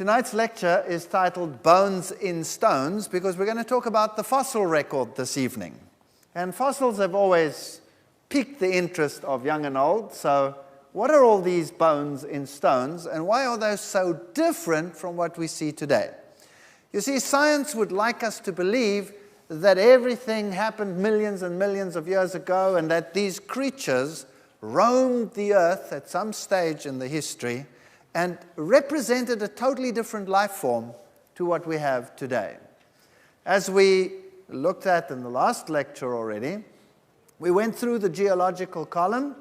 Tonight's lecture is titled Bones in Stones because we're going to talk about the fossil record this evening. And fossils have always piqued the interest of young and old, so what are all these bones in stones and why are they so different from what we see today? You see, science would like us to believe that everything happened millions and millions of years ago and that these creatures roamed the earth at some stage in the history and represented a totally different life form to what we have today. As we looked at in the last lecture already, we went through the geological column,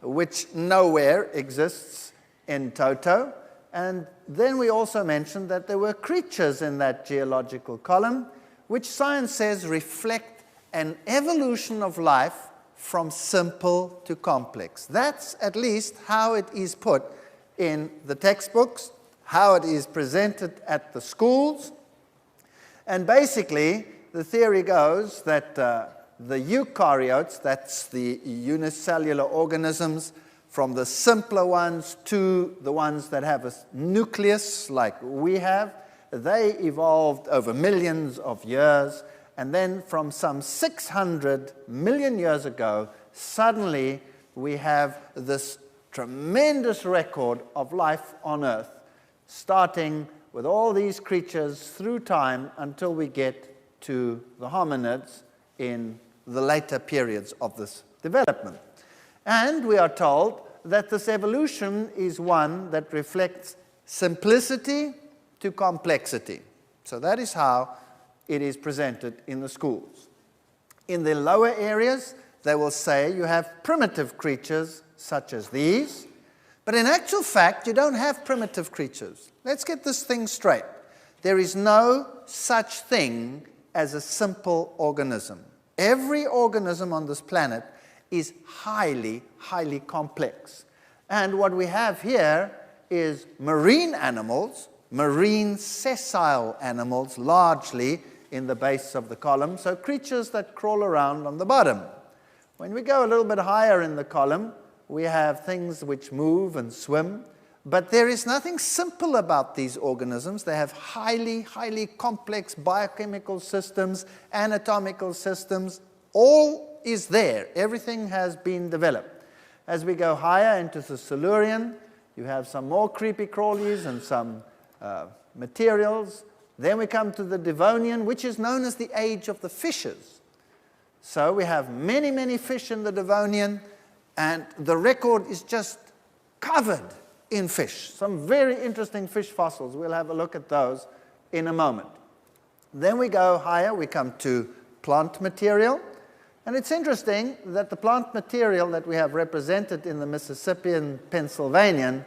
which nowhere exists in toto, and then we also mentioned that there were creatures in that geological column, which science says reflect an evolution of life from simple to complex. That's at least how it is put in the textbooks, how it is presented at the schools. And basically, the theory goes that the eukaryotes, that's the unicellular organisms, from the simpler ones to the ones that have a nucleus like we have, they evolved over millions of years. And then from some 600 million years ago, suddenly we have this tremendous record of life on Earth, starting with all these creatures through time until we get to the hominids in the later periods of this development. And we are told that this evolution is one that reflects simplicity to complexity. So that is how it is presented in the schools. In the lower areas, they will say you have primitive creatures such as these, but in actual fact, you don't have primitive creatures. Let's get this thing straight. There is no such thing as a simple organism. Every organism on this planet is highly, highly complex. And what we have here is marine animals, marine sessile animals, largely in the base of the column, so creatures that crawl around on the bottom. When we go a little bit higher in the column, we have things which move and swim, but there is nothing simple about these organisms. They have highly, highly complex biochemical systems, anatomical systems. All is there. Everything has been developed. As we go higher into the Silurian, you have some more creepy crawlies and some materials. Then we come to the Devonian, which is known as the age of the fishes. So we have many, many fish in the Devonian, and the record is just covered in fish. Some very interesting fish fossils. We'll have a look at those in a moment. Then we go higher, we come to plant material. And it's interesting that the plant material that we have represented in the Mississippian Pennsylvanian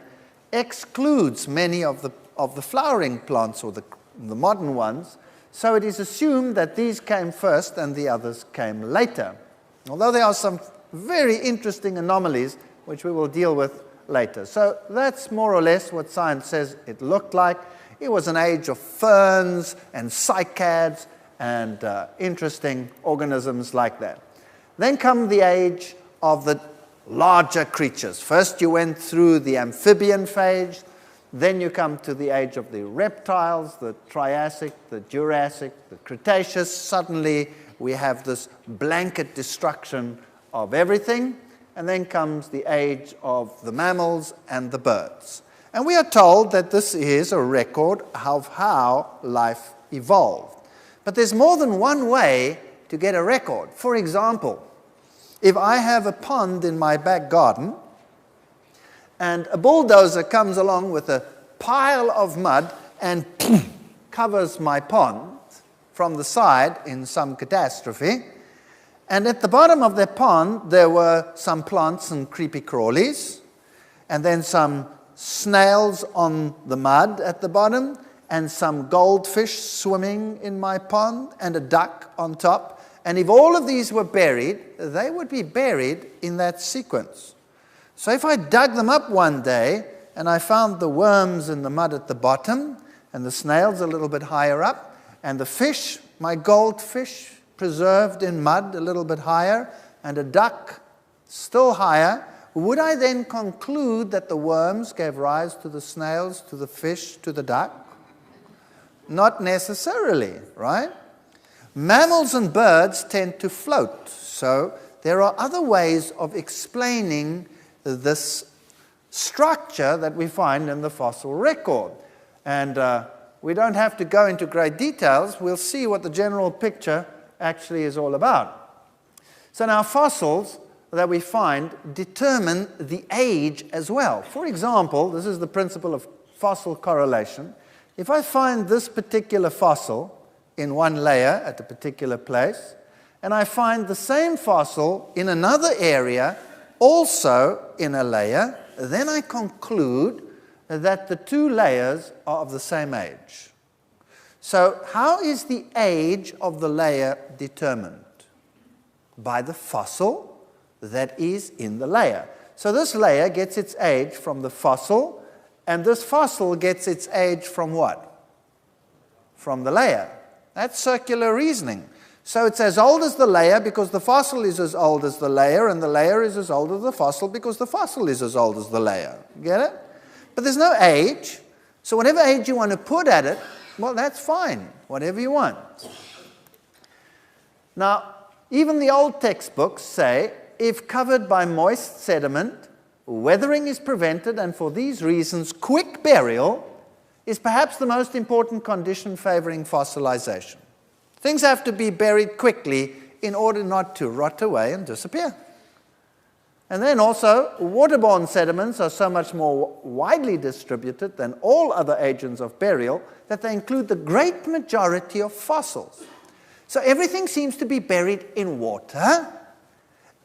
excludes many of the flowering plants or the modern ones. So it is assumed that these came first and the others came later. Although there are some very interesting anomalies which we will deal with later. So that's more or less what science says it looked like. It was an age of ferns and cycads and interesting organisms like that. Then come the age of the larger creatures. First you went through the amphibian phase, then you come to the age of the reptiles, the Triassic, the Jurassic, the Cretaceous. Suddenly we have this blanket destruction of everything, and then comes the age of the mammals and the birds. And we are told that this is a record of how life evolved. But there's more than one way to get a record. For example, if I have a pond in my back garden, and a bulldozer comes along with a pile of mud and covers my pond from the side in some catastrophe, and at the bottom of the pond there were some plants and creepy crawlies, and then some snails on the mud at the bottom, and some goldfish swimming in my pond, and a duck on top. And if all of these were buried, they would be buried in that sequence. So if I dug them up one day, and I found the worms in the mud at the bottom, and the snails a little bit higher up, and the fish, my goldfish, preserved in mud a little bit higher, and a duck still higher, would I then conclude that the worms gave rise to the snails, to the fish, to the duck? Not necessarily, right? Mammals and birds tend to float. So there are other ways of explaining this structure that we find in the fossil record. And we don't have to go into great details. We'll see what the general picture actually is all about. So now fossils that we find determine the age as well. For example, this is the principle of fossil correlation. If I find this particular fossil in one layer at a particular place, and I find the same fossil in another area also in a layer, then I conclude that the two layers are of the same age. So how is the age of the layer determined? By the fossil that is in the layer. So this layer gets its age from the fossil, and this fossil gets its age from what? From the layer. That's circular reasoning. So it's as old as the layer because the fossil is as old as the layer, and the layer is as old as the fossil because the fossil is as old as the layer. Get it? But there's no age, so whatever age you want to put at it, well, that's fine, whatever you want. Now, even the old textbooks say, if covered by moist sediment, weathering is prevented, and for these reasons, quick burial is perhaps the most important condition favoring fossilization. Things have to be buried quickly in order not to rot away and disappear. And then also, waterborne sediments are so much more widely distributed than all other agents of burial that they include the great majority of fossils. So everything seems to be buried in water,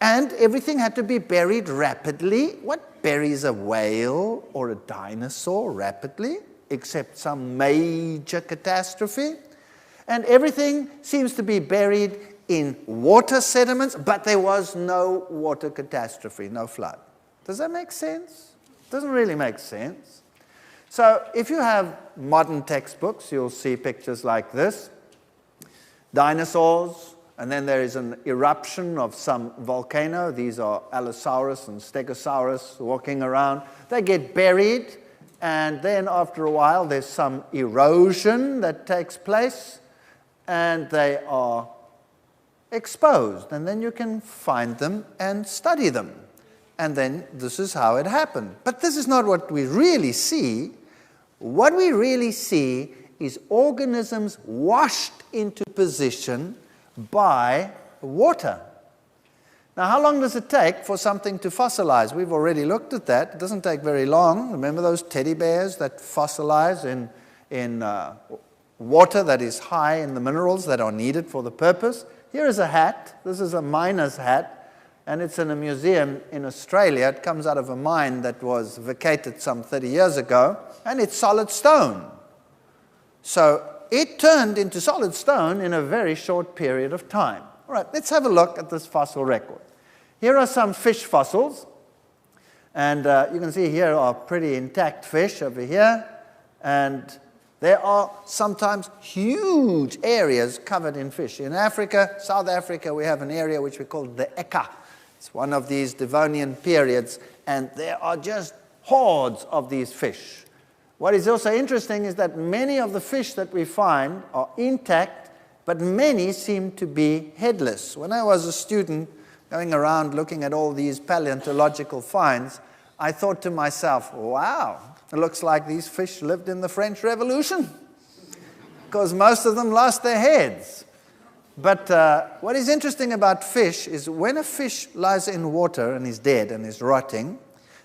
and everything had to be buried rapidly. What buries a whale or a dinosaur rapidly, except some major catastrophe? And everything seems to be buried in water sediments, but there was no water catastrophe, no flood. Does that make sense? It doesn't really make sense. So if you have modern textbooks, you'll see pictures like this. Dinosaurs, and then there is an eruption of some volcano. These are Allosaurus and Stegosaurus walking around. They get buried, and then after a while there's some erosion that takes place, and they are exposed, and then you can find them and study them. And then this is how it happened. But this is not what we really see. What we really see is organisms washed into position by water. Now, how long does it take for something to fossilize? We've already looked at that. It doesn't take very long. Remember those teddy bears that fossilize in water that is high in the minerals that are needed for the purpose? Here is a hat. This is a miner's hat, and it's in a museum in Australia. It comes out of a mine that was vacated some 30 years ago, and it's solid stone. So it turned into solid stone in a very short period of time. All right, let's have a look at this fossil record. Here are some fish fossils, and you can see here are pretty intact fish over here, and there are sometimes huge areas covered in fish. In Africa, South Africa, we have an area which we call the Eka. It's one of these Devonian periods, and there are just hordes of these fish. What is also interesting is that many of the fish that we find are intact, but many seem to be headless. When I was a student going around looking at all these paleontological finds, I thought to myself, wow, it looks like these fish lived in the French Revolution, because most of them lost their heads. But what is interesting about fish is when a fish lies in water and is dead and is rotting,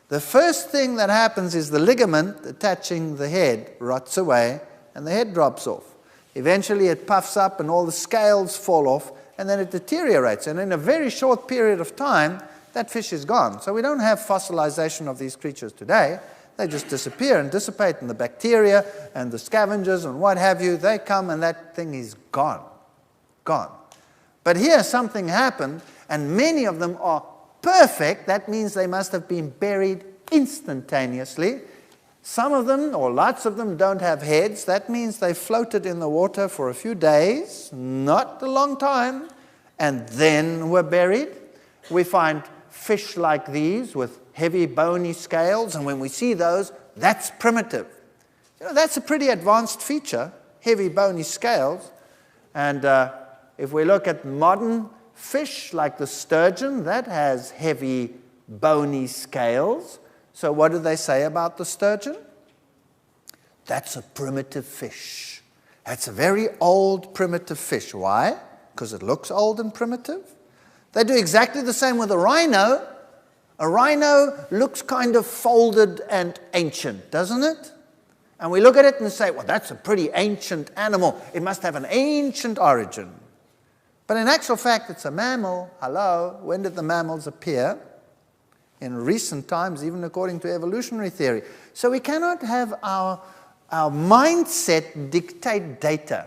the first thing that happens is the ligament attaching the head rots away and the head drops off. Eventually it puffs up and all the scales fall off, and then it deteriorates. And in a very short period of time, that fish is gone. So we don't have fossilization of these creatures today. They just disappear and dissipate, and the bacteria and the scavengers and what have you, they come and that thing is gone. Gone. But here something happened, and many of them are perfect. That means they must have been buried instantaneously. Some of them, or lots of them, don't have heads. That means they floated in the water for a few days, not a long time, and then were buried. We find fish like these with heavy bony scales, and when we see those, that's primitive. You know, that's a pretty advanced feature heavy bony scales. And if we look at modern fish like the sturgeon, that has heavy bony scales. So what do they say about the sturgeon? That's a primitive fish. That's a very old primitive fish. Why? Because it looks old and primitive. They do exactly the same with a rhino. A rhino looks kind of folded and ancient, doesn't it? And we look at it and say, well, that's a pretty ancient animal. It must have an ancient origin. But in actual fact, it's a mammal. Hello, when did the mammals appear? In recent times, even according to evolutionary theory. So we cannot have our mindset dictate data.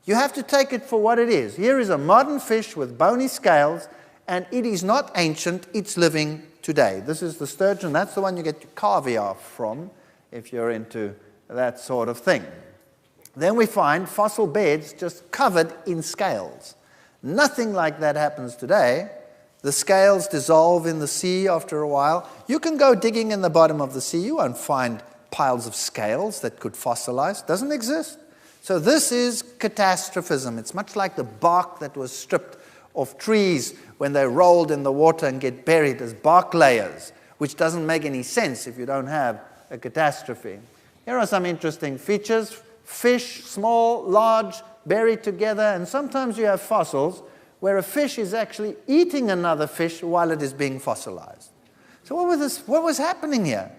You have to take it for what it is. Here is a modern fish with bony scales, and it is not ancient, it's living today. This is the sturgeon. That's the one you get your caviar from if you're into that sort of thing. Then we find fossil beds just covered in scales. Nothing like that happens today. The scales dissolve in the sea after a while. You can go digging in the bottom of the sea. You won't find piles of scales that could fossilize. Doesn't exist. So this is catastrophism. It's much like the bark that was stripped of trees when they rolled in the water and get buried as bark layers, which doesn't make any sense if you don't have a catastrophe. Here are some interesting features. Fish, small, large, buried together, and sometimes you have fossils where a fish is actually eating another fish while it is being fossilized. So what was happening here?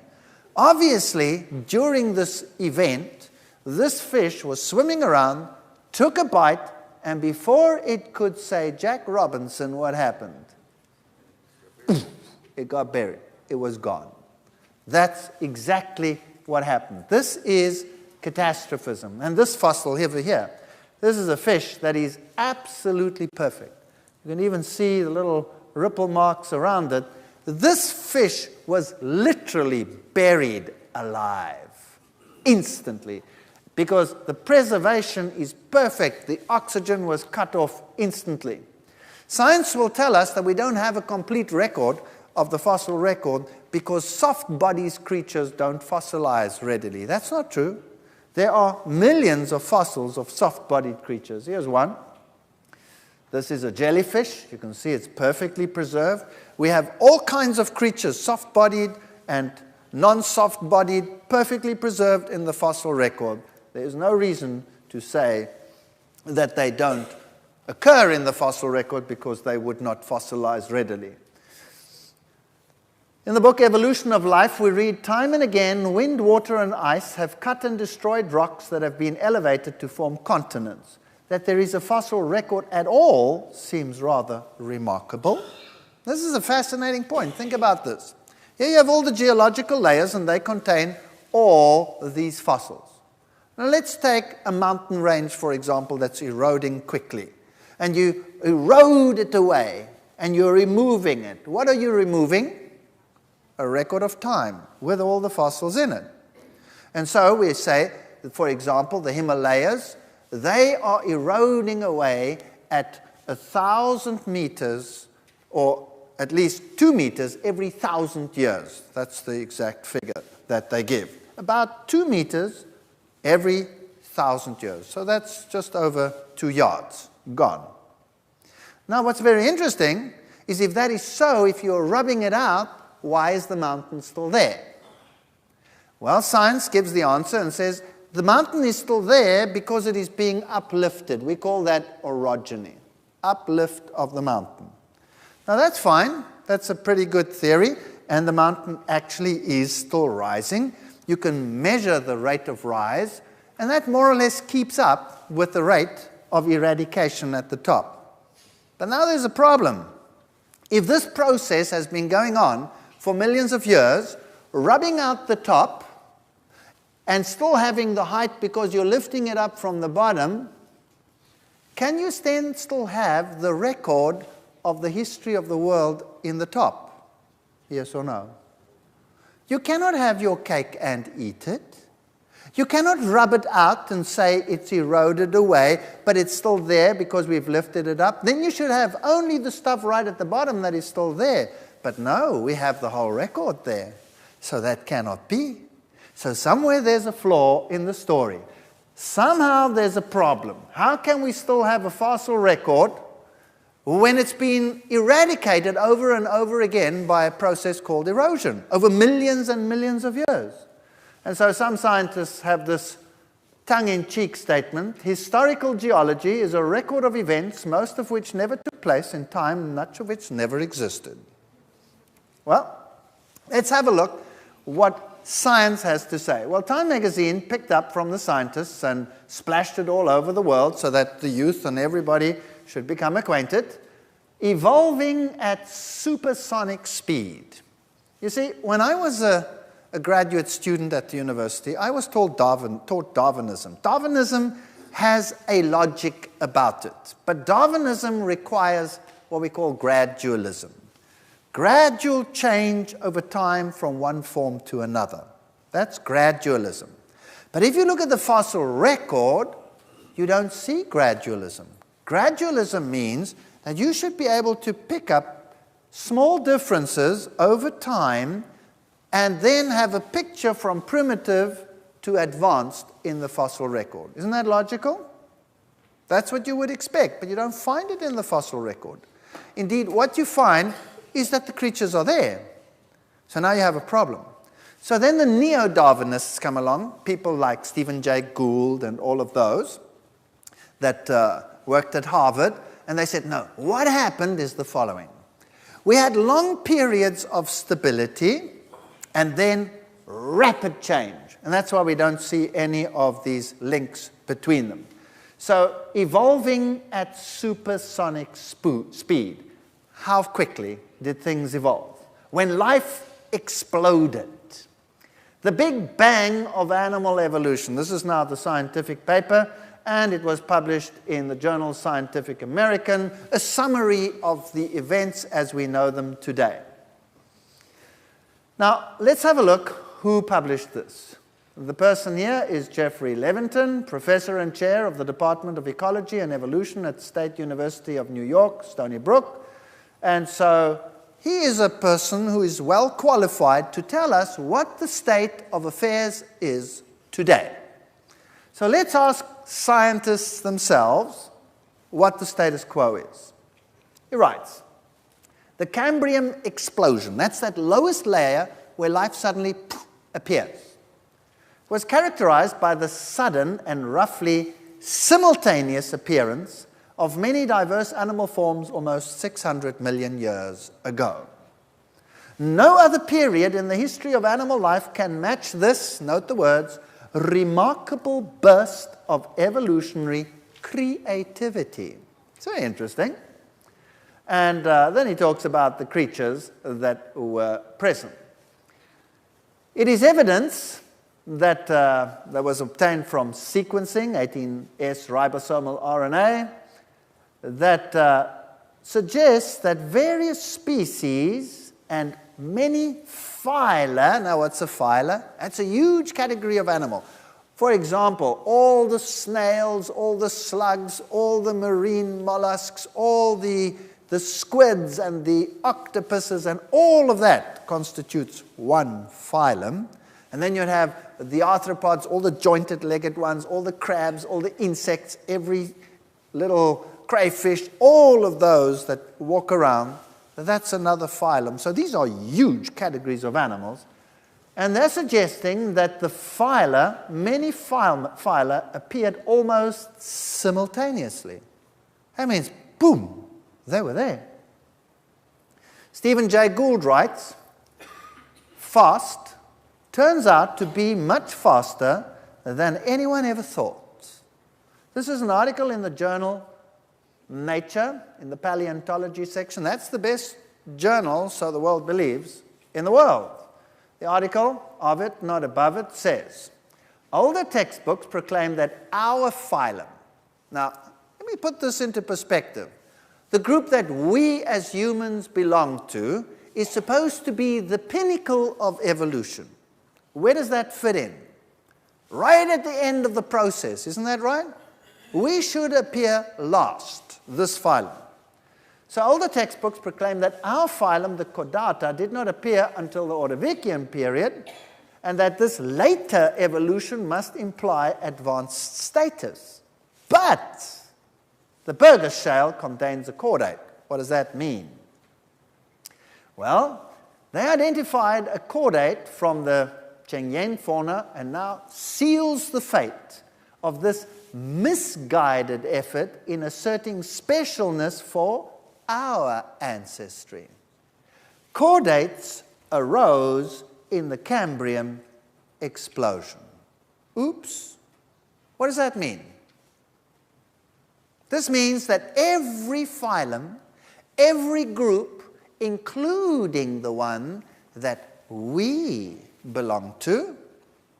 Obviously, during this event, this fish was swimming around, took a bite, and before it could say, Jack Robinson, what happened? It got buried. It was gone. That's exactly what happened. This is catastrophism. And this fossil over here, this is a fish that is absolutely perfect. You can even see the little ripple marks around it. This fish was literally buried alive, instantly, because the preservation is perfect. The oxygen was cut off instantly. Science will tell us that we don't have a complete record of the fossil record because soft-bodied creatures don't fossilize readily. That's not true. There are millions of fossils of soft-bodied creatures. Here's one. This is a jellyfish. You can see it's perfectly preserved. We have all kinds of creatures, soft-bodied and non-soft-bodied, perfectly preserved in the fossil record. There is no reason to say that they don't occur in the fossil record because they would not fossilize readily. In the book Evolution of Life, we read, time and again, wind, water, and ice have cut and destroyed rocks that have been elevated to form continents. That there is a fossil record at all seems rather remarkable. This is a fascinating point. Think about this. Here you have all the geological layers, and they contain all these fossils. Now let's take a mountain range, for example, that's eroding quickly. And you erode it away, and you're removing it. What are you removing? A record of time with all the fossils in it. And so we say, that, for example, the Himalayas, they are eroding away at 1,000 meters, or at least 2 meters every 1,000 years. That's the exact figure that they give. About 2 meters every 1,000 years. So that's just over 2 yards gone. Now what's very interesting is if that is so, if you're rubbing it out, why is the mountain still there? Well, science gives the answer and says the mountain is still there because it is being uplifted. We call that orogeny, uplift of the mountain. Now that's fine. That's a pretty good theory, and the mountain actually is still rising. You can measure the rate of rise, and that more or less keeps up with the rate of eradication at the top. But now there's a problem. If this process has been going on for millions of years, rubbing out the top and still having the height because you're lifting it up from the bottom, can you then still have the record of the history of the world in the top? Yes or no? You cannot have your cake and eat it. You cannot rub it out and say it's eroded away, but it's still there because we've lifted it up. Then you should have only the stuff right at the bottom that is still there. But no, we have the whole record there. So that cannot be. So somewhere there's a flaw in the story. somehow there's a problem. How can we still have a fossil record when it's been eradicated over and over again by a process called erosion over millions and millions of years? And so some scientists have this tongue-in-cheek statement: historical geology is a record of events, most of which never took place in time, much of which never existed. Well, let's have a look what science has to say. Well, Time magazine picked up from the scientists and splashed it all over the world so that the youth and everybody should become acquainted. Evolving at supersonic speed. You see, when I was a graduate student at the university, I was taught Darwinism. Darwinism has a logic about it, but Darwinism requires what we call gradualism. Gradual change over time from one form to another. That's gradualism. But if you look at the fossil record, you don't see gradualism. Gradualism means that you should be able to pick up small differences over time and then have a picture from primitive to advanced in the fossil record. Isn't that logical? That's what you would expect, but you don't find it in the fossil record. Indeed, what you find is that the creatures are there. So now you have a problem. So then the neo-Darwinists come along, people like Stephen Jay Gould and all of those that worked at Harvard, and they said, no, what happened is the following. We had long periods of stability and then rapid change. And that's why we don't see any of these links between them. So evolving at supersonic speed, how quickly did things evolve? When life exploded. The Big Bang of animal evolution. This is now the scientific paper, and it was published in the journal Scientific American, a summary of the events as we know them today. Now, let's have a look who published this. The person here is Jeffrey Levitin, professor and chair of the Department of Ecology and Evolution at State University of New York, Stony Brook. And so he is a person who is well qualified to tell us what the state of affairs is today. So let's ask scientists themselves what the status quo is. He writes, the Cambrian explosion, that's that lowest layer where life suddenly appears, was characterized by the sudden and roughly simultaneous appearance of many diverse animal forms almost 600 million years ago. No other period in the history of animal life can match this, note the words, remarkable burst of evolutionary creativity. It's very interesting. And then he talks about the creatures that were present. It is evidence that was obtained from sequencing, 18S ribosomal RNA, that suggests that various species and many phyla, now what's a phyla? That's a huge category of animal. For example, all the snails, all the slugs, all the marine mollusks, all the squids and the octopuses, and all of that constitutes one phylum. And then you'd have the arthropods, all the jointed-legged ones, all the crabs, all the insects, every little crayfish, all of those that walk around. That's another phylum. So these are huge categories of animals. And they're suggesting that the phyla, many phyla, appeared almost simultaneously. That means, boom, they were there. Stephen Jay Gould writes, fast turns out to be much faster than anyone ever thought. This is an article in the journal Nature, in the paleontology section. That's the best journal, so the world believes, in the world. The article of it, not above it, says, older textbooks proclaim that our phylum, now let me put this into perspective. The group that we as humans belong to is supposed to be the pinnacle of evolution. Where does that fit in? Right at the end of the process, isn't that right? We should appear last, this phylum. So older textbooks proclaim that our phylum, the Chordata, did not appear until the Ordovician period, and that this later evolution must imply advanced status. But the Burgess Shale contains a chordate. What does that mean? Well, they identified a chordate from the Chengyen fauna and now seals the fate of this misguided effort in asserting specialness for our ancestry. Chordates arose in the Cambrian explosion. Oops. What does that mean? This means that every phylum, every group, including the one that we belong to,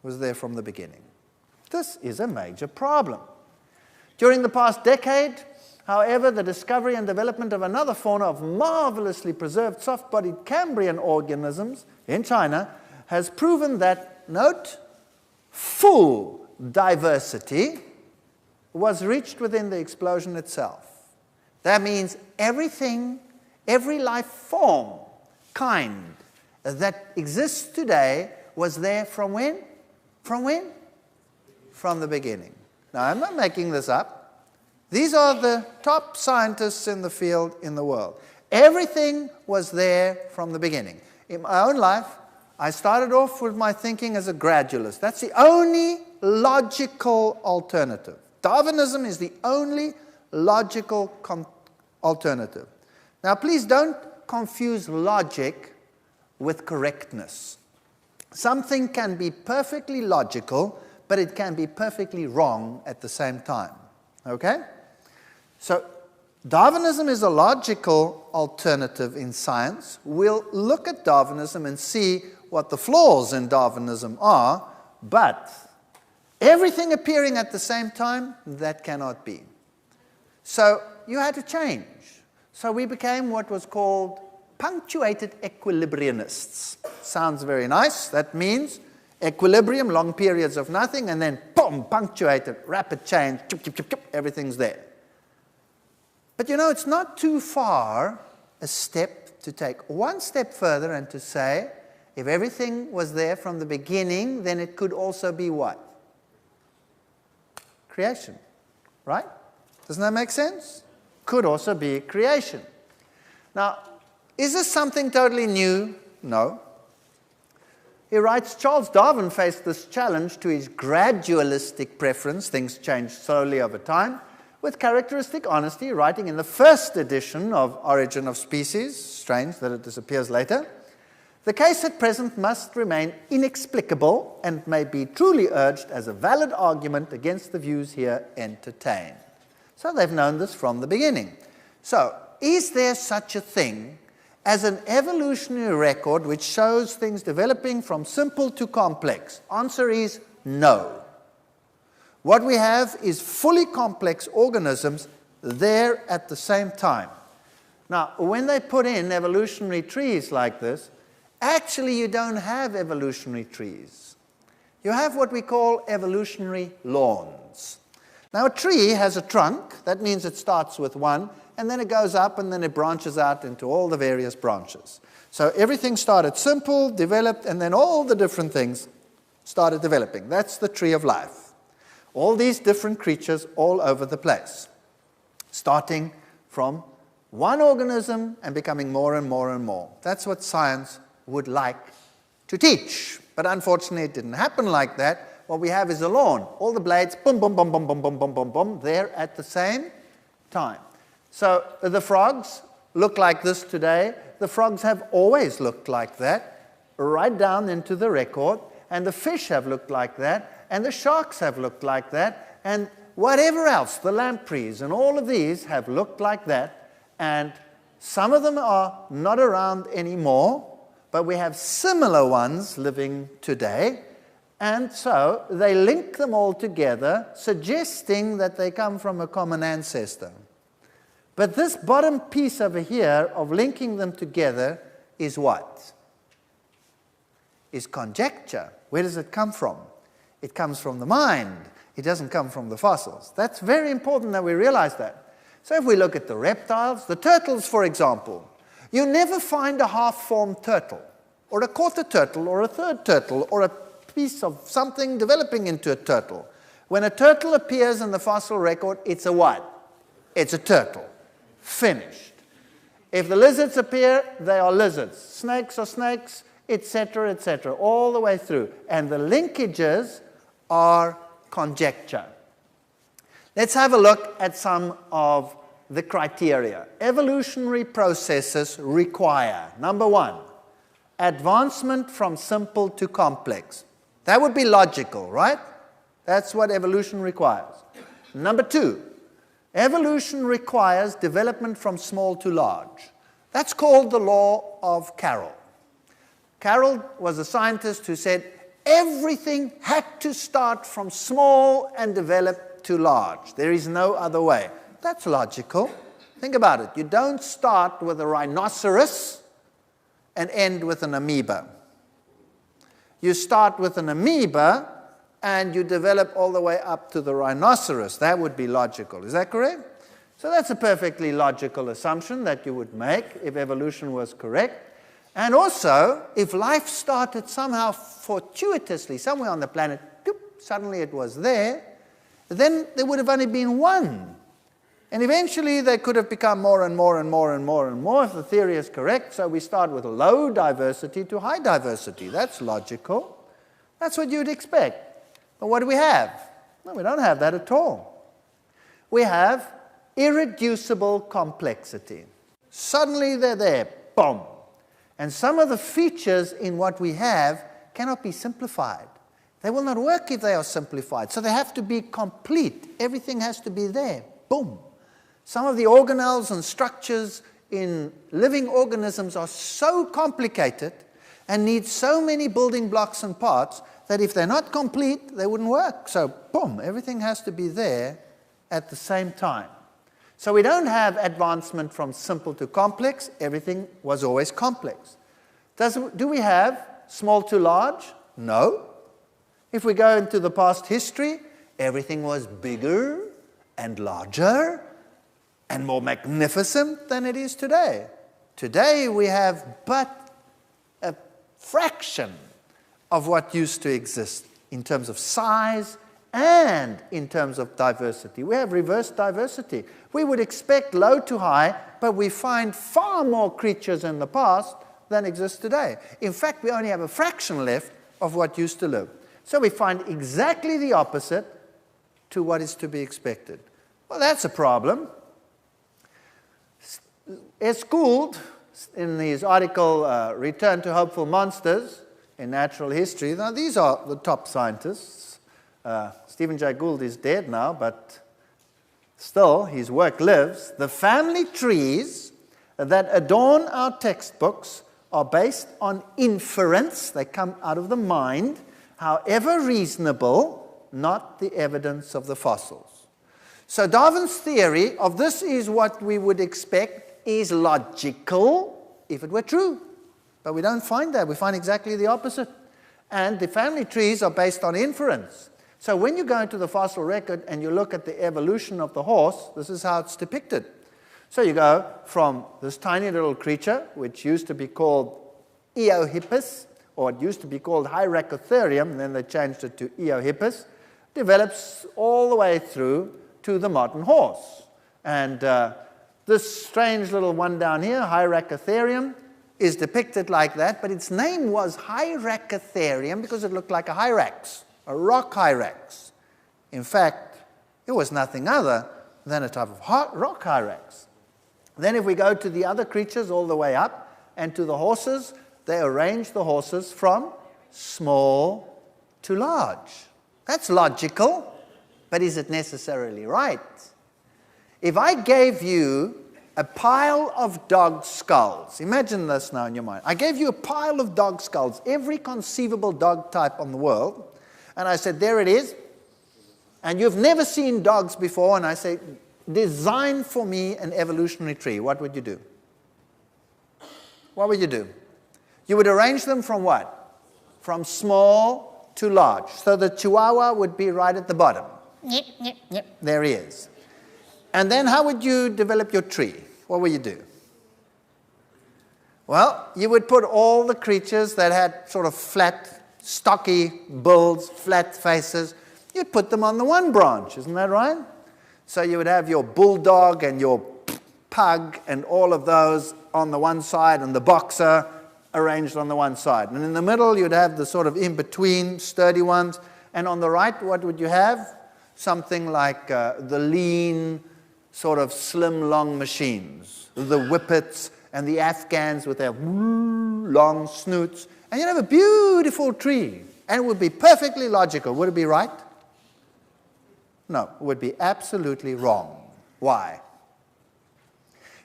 was there from the beginning. This is a major problem. During the past decade, however, the discovery and development of another fauna of marvelously preserved soft-bodied Cambrian organisms in China has proven that, note, full diversity was reached within the explosion itself. That means everything, every life form, kind, that exists today was there from when? From when? From the beginning. Now, I'm not making this up. These are the top scientists in the field in the world. Everything was there from the beginning. In my own life, I started off with my thinking as a gradualist. That's the only logical alternative. Darwinism is the only logical alternative. Now, please don't confuse logic with correctness. Something can be perfectly logical, but it can be perfectly wrong at the same time. Okay? So, Darwinism is a logical alternative in science. We'll look at Darwinism and see what the flaws in Darwinism are, but everything appearing at the same time, that cannot be. So, you had to change. So, we became what was called punctuated equilibrianists. Sounds very nice. That means equilibrium, long periods of nothing, and then boom, punctuated, rapid change, chup, chup, chup, chup, everything's there. But you know, it's not too far a step to take one step further and to say, if everything was there from the beginning, then it could also be what? Creation, right? Doesn't that make sense? Could also be creation. Now, is this something totally new? No. He writes, Charles Darwin faced this challenge to his gradualistic preference, things change slowly over time, with characteristic honesty, writing in the first edition of Origin of Species, strange that it disappears later, the case at present must remain inexplicable and may be truly urged as a valid argument against the views here entertained. So they've known this from the beginning. So, is there such a thing as an evolutionary record which shows things developing from simple to complex? Answer is no. What we have is fully complex organisms there at the same time. Now, when they put in evolutionary trees like this, actually you don't have evolutionary trees. You have what we call evolutionary lawns. Now, a tree has a trunk. That means it starts with one, and then it goes up, and then it branches out into all the various branches. So everything started simple, developed, and then all the different things started developing. That's the tree of life. All these different creatures all over the place, starting from one organism and becoming more and more and more. That's what science would like to teach. But unfortunately, it didn't happen like that. What we have is a lawn. All the blades, boom, boom, boom, boom, boom, boom, boom, boom, boom, there at the same time. So the frogs look like this today. The frogs have always looked like that, right down into the record. And the fish have looked like that. And the sharks have looked like that. And whatever else, the lampreys and all of these have looked like that. And some of them are not around anymore, but we have similar ones living today. And so they link them all together, suggesting that they come from a common ancestor. But this bottom piece over here of linking them together is what? Is conjecture. Where does it come from? It comes from the mind. It doesn't come from the fossils. That's very important that we realize that. So if we look at the reptiles, the turtles, for example, you never find a half-formed turtle, or a quarter turtle, or a third turtle, or a piece of something developing into a turtle. When a turtle appears in the fossil record, it's a what? It's a turtle. Finished. If the lizards appear, they are lizards. Snakes are snakes, etc., all the way through. And the linkages are conjecture. Let's have a look at some of the criteria. Evolutionary processes require, number one, advancement from simple to complex. That would be logical, right? That's what evolution requires. Number two, evolution requires development from small to large. That's called the law of Carroll. Carroll was a scientist who said everything had to start from small and develop to large. There is no other way. That's logical. Think about it. You don't start with a rhinoceros and end with an amoeba. You start with an amoeba and you develop all the way up to the rhinoceros. That would be logical. Is that correct? So that's a perfectly logical assumption that you would make if evolution was correct. And also, if life started somehow fortuitously somewhere on the planet, suddenly it was there, then there would have only been one. And eventually they could have become more and more and more and more and more if the theory is correct. So we start with low diversity to high diversity. That's logical. That's what you'd expect. But what do we have? No, we don't have that at all. We have irreducible complexity. Suddenly they're there. Boom. And some of the features in what we have cannot be simplified. They will not work if they are simplified. So they have to be complete. Everything has to be there. Boom. Some of the organelles and structures in living organisms are so complicated and need so many building blocks and parts that if they're not complete, they wouldn't work. So, boom, everything has to be there at the same time. So we don't have advancement from simple to complex. Everything was always complex. Do we have small to large? No. If we go into the past history, everything was bigger and larger and more magnificent than it is today. Today we have but a fraction of what used to exist in terms of size and in terms of diversity. We have reverse diversity. We would expect low to high, but we find far more creatures in the past than exist today. In fact, we only have a fraction left of what used to live. So we find exactly the opposite to what is to be expected. Well, that's a problem. S. Gould, in his article, Return to Hopeful Monsters in Natural History, now these are the top scientists. Stephen Jay Gould is dead now, but still, his work lives. The family trees that adorn our textbooks are based on inference. They come out of the mind, however reasonable, not the evidence of the fossils. So Darwin's theory of this is what we would expect is logical if it were true. But we don't find that. We find exactly the opposite. And the family trees are based on inference. So when you go into the fossil record and you look at the evolution of the horse, this is how it's depicted. So you go from this tiny little creature, which used to be called Eohippus, or it used to be called Hyracotherium, and then they changed it to Eohippus, develops all the way through to the modern horse. And this strange little one down here, Hyracotherium, is depicted like that, but its name was Hyracotherium because it looked like a hyrax, a rock hyrax. In fact, it was nothing other than a type of rock hyrax. Then if we go to the other creatures all the way up, and to the horses, they arrange the horses from small to large. That's logical, but is it necessarily right? If I gave you a pile of dog skulls, imagine this now in your mind. I gave you a pile of dog skulls, every conceivable dog type on the world, and I said, there it is, and you've never seen dogs before, and I say, design for me an evolutionary tree. What would you do? What would you do? You would arrange them from what? From small to large. So the Chihuahua would be right at the bottom. Yep, yep, yep. There he is. And then how would you develop your tree? What would you do? Well, you would put all the creatures that had sort of flat, stocky builds, flat faces, you'd put them on the one branch, isn't that right? So you would have your bulldog and your pug and all of those on the one side and the boxer arranged on the one side. And in the middle, you'd have the sort of in-between sturdy ones. And on the right, what would you have? Something like the lean, sort of slim, long machines, the whippets and the Afghans with their long snoots. And you'd have a beautiful tree. And it would be perfectly logical. Would it be right? No, it would be absolutely wrong. Why?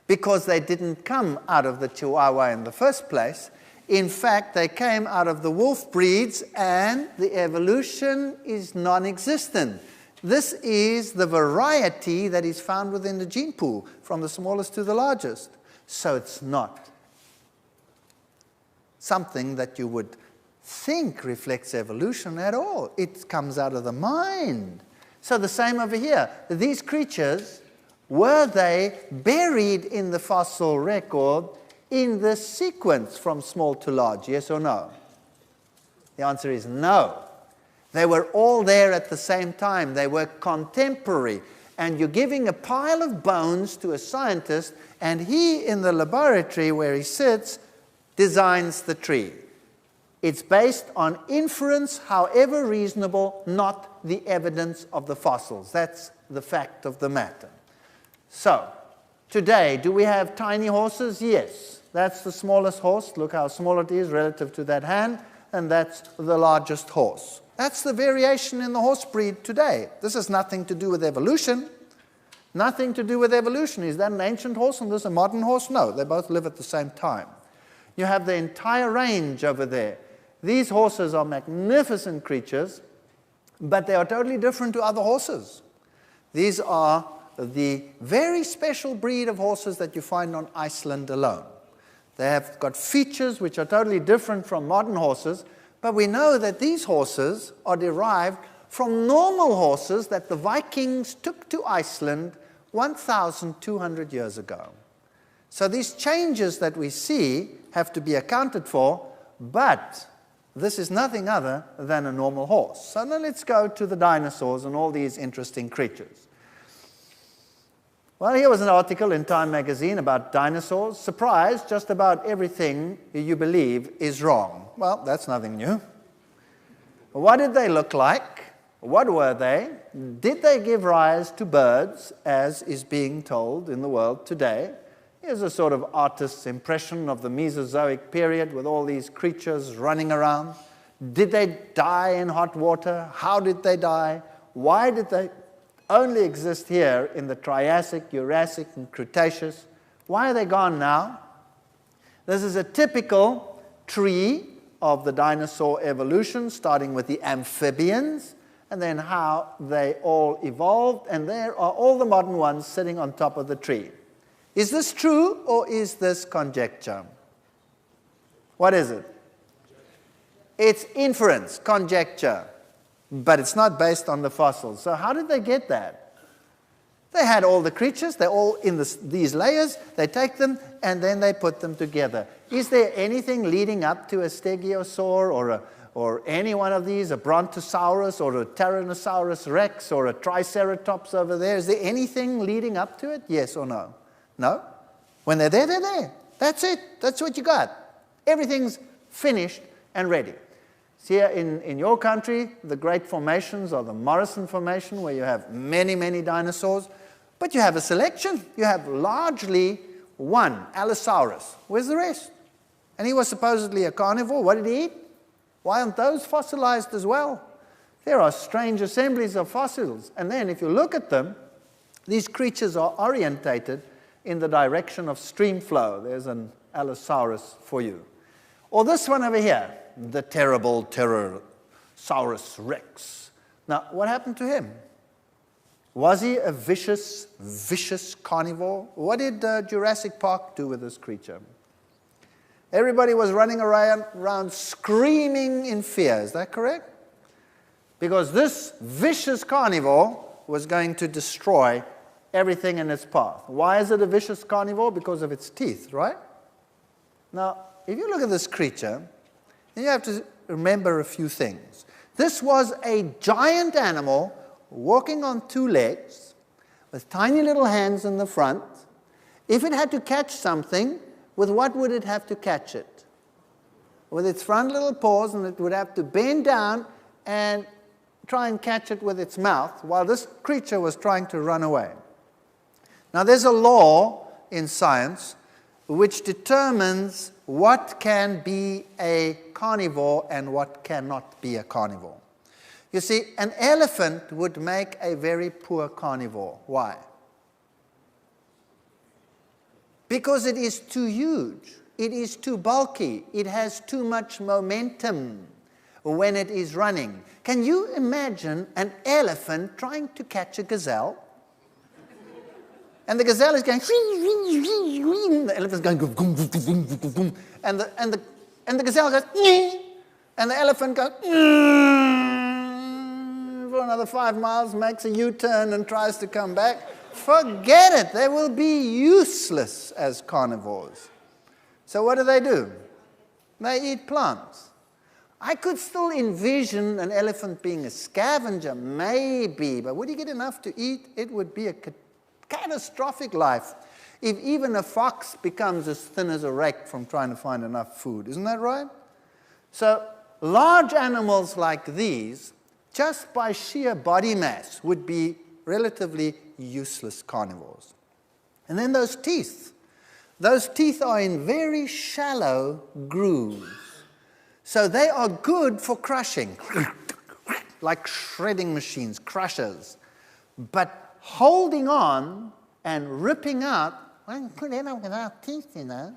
Because they didn't come out of the Chihuahua in the first place. In fact, they came out of the wolf breeds, and the evolution is non-existent. This is the variety that is found within the gene pool, from the smallest to the largest. So it's not something that you would think reflects evolution at all. It comes out of the mind. So the same over here. These creatures, were they buried in the fossil record in this sequence from small to large, yes or no? The answer is no. They were all there at the same time. They were contemporary. And you're giving a pile of bones to a scientist, and he, in the laboratory where he sits, designs the tree. It's based on inference, however reasonable, not the evidence of the fossils. That's the fact of the matter. So, today, do we have tiny horses? Yes. That's the smallest horse. Look how small it is relative to that hand. And that's the largest horse. That's the variation in the horse breed today. This has nothing to do with evolution. Nothing to do with evolution. Is that an ancient horse and this a modern horse? No, they both live at the same time. You have the entire range over there. These horses are magnificent creatures, but they are totally different to other horses. These are the very special breed of horses that you find on Iceland alone. They have got features which are totally different from modern horses, but we know that these horses are derived from normal horses that the Vikings took to Iceland 1,200 years ago. So these changes that we see have to be accounted for, but this is nothing other than a normal horse. So now let's go to the dinosaurs and all these interesting creatures. Well, here was an article in Time magazine about dinosaurs. Surprise, just about everything you believe is wrong. Well, that's nothing new. What did they look like? What were they? Did they give rise to birds, as is being told in the world today? Here's a sort of artist's impression of the Mesozoic period with all these creatures running around. Did they die in hot water? How did they die? Why did they only exist here in the Triassic, Jurassic, and Cretaceous? Why are they gone now? This is a typical tree of the dinosaur evolution, starting with the amphibians, and then how they all evolved, and there are all the modern ones sitting on top of the tree. Is this true, or is this conjecture? What is it? It's inference, conjecture, but it's not based on the fossils. So how did they get that? They had all the creatures, they're all in these layers, they take them, and then they put them together. Is there anything leading up to a Stegiosaur or any one of these, a Brontosaurus or a Tyrannosaurus rex or a Triceratops over there? Is there anything leading up to it? Yes or no? No? When they're there, they're there. That's it. That's what you got. Everything's finished and ready. See, here in your country, the great formations are the Morrison Formation, where you have many, many dinosaurs, but you have a selection. You have largely one, Allosaurus. Where's the rest? And he was supposedly a carnivore. What did he eat? Why aren't those fossilized as well? There are strange assemblies of fossils. And then if you look at them, these creatures are orientated in the direction of stream flow. There's an Allosaurus for you. Or this one over here, the terrible Tyrannosaurus rex. Now, what happened to him? Was he a vicious carnivore? What did Jurassic Park do with this creature? Everybody was running around screaming in fear. Is that correct? Because this vicious carnivore was going to destroy everything in its path. Why is it a vicious carnivore? Because of its teeth, right? Now, if you look at this creature, then you have to remember a few things. This was a giant animal walking on two legs with tiny little hands in the front. If it had to catch something, with what would it have to catch it? With its front little paws, and it would have to bend down and try and catch it with its mouth while this creature was trying to run away. Now, there's a law in science which determines what can be a carnivore and what cannot be a carnivore. You see, an elephant would make a very poor carnivore. Why? Because it is too huge. It is too bulky. It has too much momentum when it is running. Can you imagine an elephant trying to catch a gazelle? And the gazelle is going, the elephant's going, and the gazelle goes, and the elephant goes, for another 5 miles, makes a U-turn and tries to come back. Forget it. They will be useless as carnivores. So what do? They eat plants. I could still envision an elephant being a scavenger, maybe, but would he get enough to eat? It would be a catastrophic life if even a fox becomes as thin as a rake from trying to find enough food. Isn't that right? So large animals like these, just by sheer body mass, would be relatively useless carnivores. And then those teeth. Those teeth are in very shallow grooves. So they are good for crushing, like shredding machines, crushers. But holding on and ripping out, well, you could end up without teeth, you know.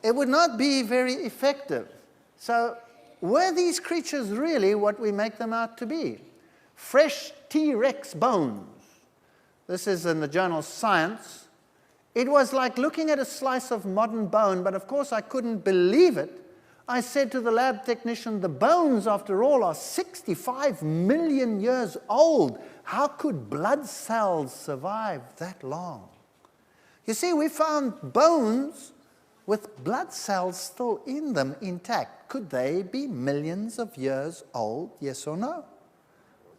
It would not be very effective. So were these creatures really what we make them out to be? Fresh T-Rex bones. This is in the journal Science. It was like looking at a slice of modern bone, but of course I couldn't believe it. I said to the lab technician, the bones, after all, are 65 million years old. How could blood cells survive that long? You see, we found bones with blood cells still in them intact. Could they be millions of years old, yes or no?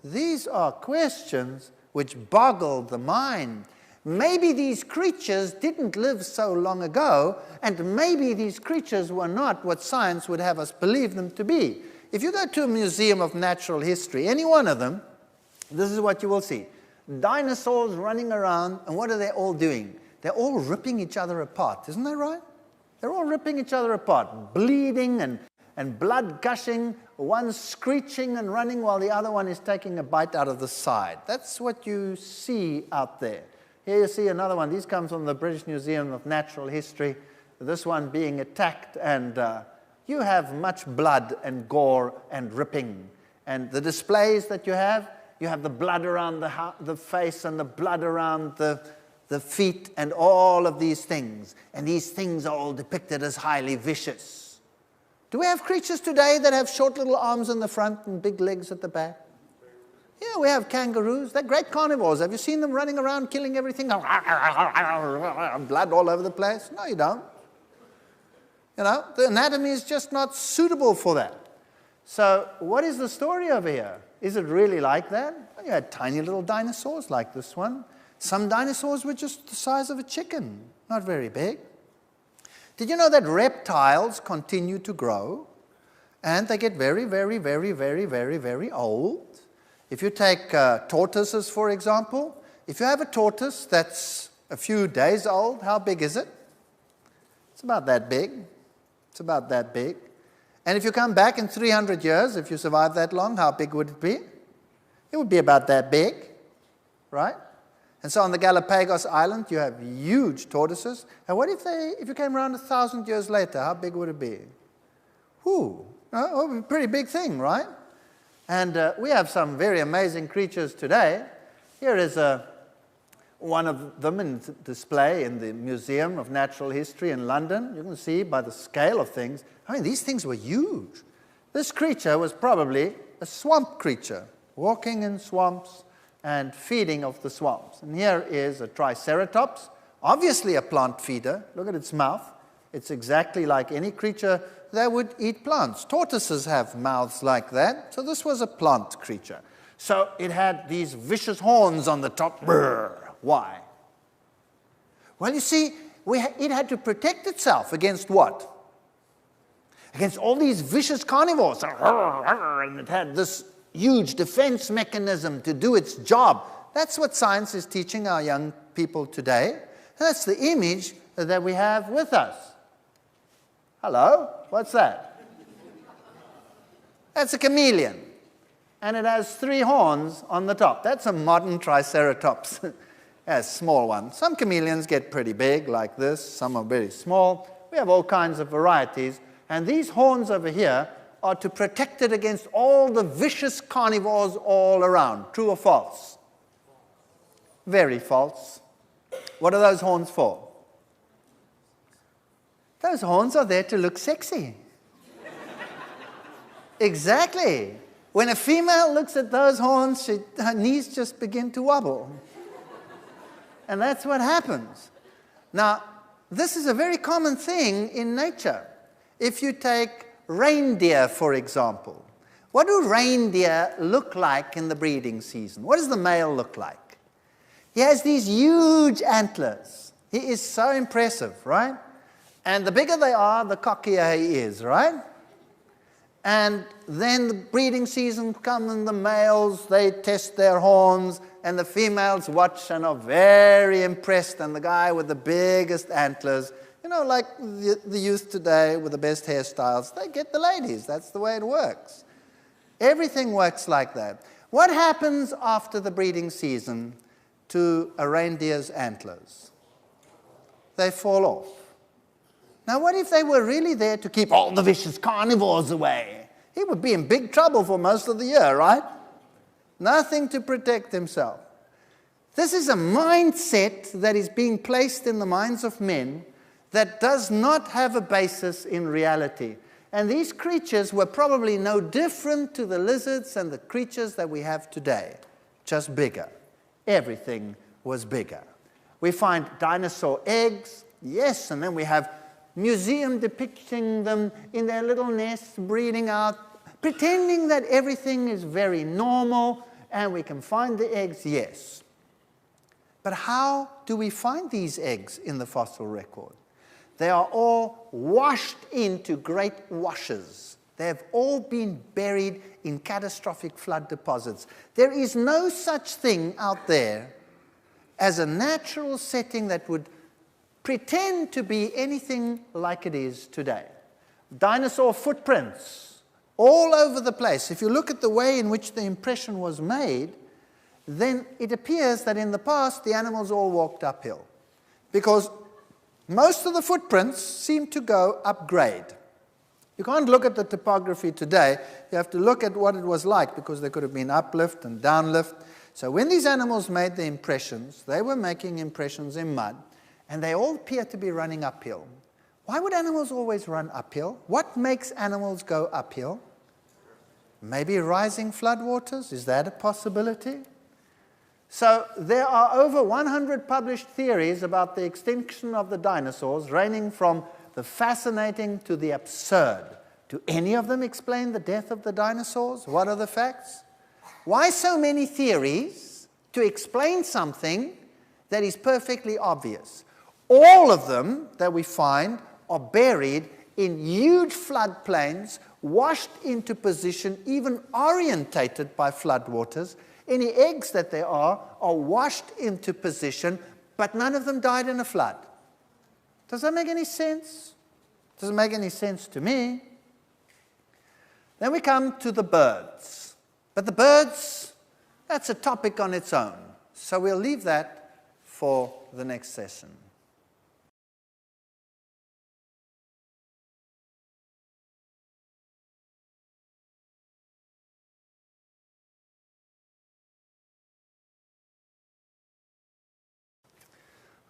These are questions which boggle the mind. Maybe these creatures didn't live so long ago, and maybe these creatures were not what science would have us believe them to be. If you go to a museum of natural history, any one of them, this is what you will see. Dinosaurs running around, and what are they all doing? They're all ripping each other apart. Isn't that right? They're all ripping each other apart, bleeding and blood gushing, one screeching and running while the other one is taking a bite out of the side. That's what you see out there. Here you see another one. These come from the British Museum of Natural History. This one being attacked, and you have much blood and gore and ripping. And the displays that you have the blood around the face and the blood around the feet and all of these things. And these things are all depicted as highly vicious. Do we have creatures today that have short little arms in the front and big legs at the back? Yeah, we have kangaroos. They're great carnivores. Have you seen them running around killing everything? Blood all over the place? No, you don't. You know, the anatomy is just not suitable for that. So what is the story over here? Is it really like that? Well, you had tiny little dinosaurs like this one. Some dinosaurs were just the size of a chicken, not very big. Did you know that reptiles continue to grow? And they get very, very, very, very, very, very old. If you take tortoises, for example, if you have a tortoise that's a few days old, how big is it? It's about that big. It's about that big. And if you come back in 300 years, if you survive that long, how big would it be? It would be about that big, right? And so on the Galapagos Island, you have huge tortoises. And what if you came around 1,000 years later, how big would it be? Whew, a pretty big thing, right? And we have some very amazing creatures today. Here is one of them in display in the Museum of Natural History in London. You can see by the scale of things. I mean, these things were huge. This creature was probably a swamp creature, walking in swamps and feeding off the swamps. And here is a Triceratops, obviously a plant feeder. Look at its mouth. It's exactly like any creature that would eat plants. Tortoises have mouths like that, so this was a plant creature. So it had these vicious horns on the top. Brrr. Why? Well, you see, it had to protect itself against what? Against all these vicious carnivores. And it had this huge defense mechanism to do its job. That's what science is teaching our young people today. That's the image that we have with us. Hello? What's that? That's a chameleon. And it has 3 horns on the top. That's a modern Triceratops. A small one. Some chameleons get pretty big, like this. Some are very small. We have all kinds of varieties. And these horns over here are to protect it against all the vicious carnivores all around. True or false? Very false. What are those horns for? Those horns are there to look sexy. Exactly. When a female looks at those horns, her knees just begin to wobble. And that's what happens. Now, this is a very common thing in nature. If you take reindeer, for example, what do reindeer look like in the breeding season? What does the male look like? He has these huge antlers. He is so impressive, right? And the bigger they are, the cockier he is, right? And then the breeding season comes and the males, they test their horns, and the females watch and are very impressed. And the guy with the biggest antlers, you know, like the youth today with the best hairstyles, they get the ladies. That's the way it works. Everything works like that. What happens after the breeding season to a reindeer's antlers? They fall off. Now, what if they were really there to keep all the vicious carnivores away? He would be in big trouble for most of the year, right? Nothing to protect himself. This is a mindset that is being placed in the minds of men that does not have a basis in reality. And these creatures were probably no different to the lizards and the creatures that we have today, just bigger. Everything was bigger. We find dinosaur eggs, yes, and then we have museum depicting them in their little nests, breeding out, pretending that everything is very normal, and we can find the eggs, yes. But how do we find these eggs in the fossil record? They are all washed into great washes. They have all been buried in catastrophic flood deposits. There is no such thing out there as a natural setting that would pretend to be anything like it is today. Dinosaur footprints all over the place. If you look at the way in which the impression was made, then it appears that in the past the animals all walked uphill, because most of the footprints seem to go upgrade. You can't look at the topography today. You have to look at what it was like, because there could have been uplift and downlift. So when these animals made the impressions, they were making impressions in mud, and they all appear to be running uphill. Why would animals always run uphill? What makes animals go uphill? Maybe rising floodwaters? Is that a possibility? So there are over 100 published theories about the extinction of the dinosaurs, ranging from the fascinating to the absurd. Do any of them explain the death of the dinosaurs? What are the facts? Why so many theories to explain something that is perfectly obvious? All of them that we find are buried in huge floodplains, washed into position, even orientated by floodwaters. Any eggs that there are washed into position, but none of them died in a flood. Does that make any sense? Doesn't make any sense to me. Then we come to the birds. But the birds, that's a topic on its own. So we'll leave that for the next session.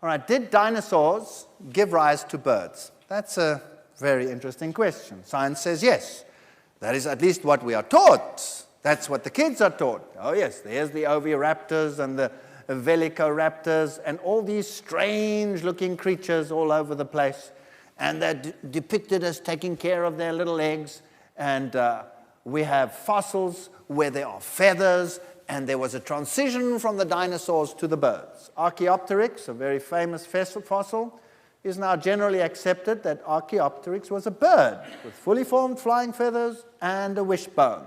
All right, did dinosaurs give rise to birds? That's a very interesting question. Science says yes. That is at least what we are taught. That's what the kids are taught. Oh yes, there's the oviraptors and the velociraptors and all these strange-looking creatures all over the place. and they're depicted as taking care of their little eggs. And we have fossils where there are feathers, and there was a transition from the dinosaurs to the birds. Archaeopteryx, a very famous fossil, is now generally accepted that Archaeopteryx was a bird with fully formed flying feathers and a wishbone.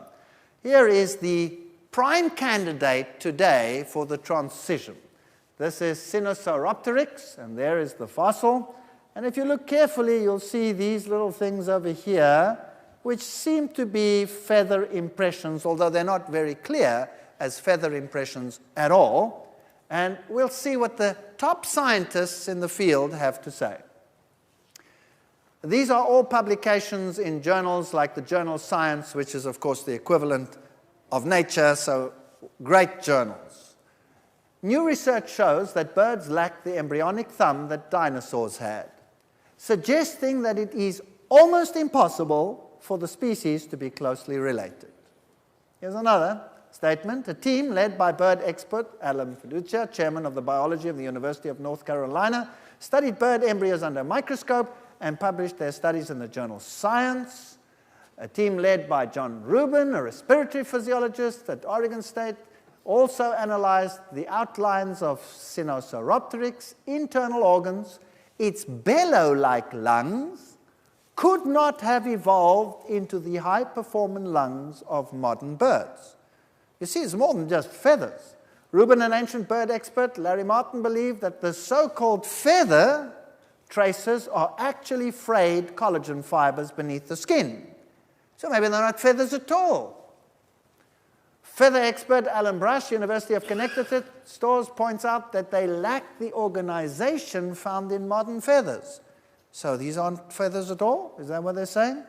Here is the prime candidate today for the transition. This is Sinosauropteryx, and there is the fossil. And if you look carefully, you'll see these little things over here, which seem to be feather impressions, although they're not very clear as feather impressions at all. And we'll see what the top scientists in the field have to say. These are all publications in journals like the journal Science, which is, of course, the equivalent of Nature, so great journals. New research shows that birds lack the embryonic thumb that dinosaurs had, suggesting that it is almost impossible for the species to be closely related. Here's another statement. A team led by bird expert Alan Feduccia, chairman of the biology of the University of North Carolina, studied bird embryos under a microscope and published their studies in the journal Science. A team led by John Rubin, a respiratory physiologist at Oregon State, also analyzed the outlines of Sinosauropteryx' internal organs. Its bellow-like lungs could not have evolved into the high-performing lungs of modern birds. You see, it's more than just feathers. Rubin, an ancient bird expert, Larry Martin, believed that the so-called feather traces are actually frayed collagen fibers beneath the skin. So maybe they're not feathers at all. Feather expert Alan Brush, University of Connecticut, points out that they lack the organization found in modern feathers. So these aren't feathers at all? Is that what they're saying?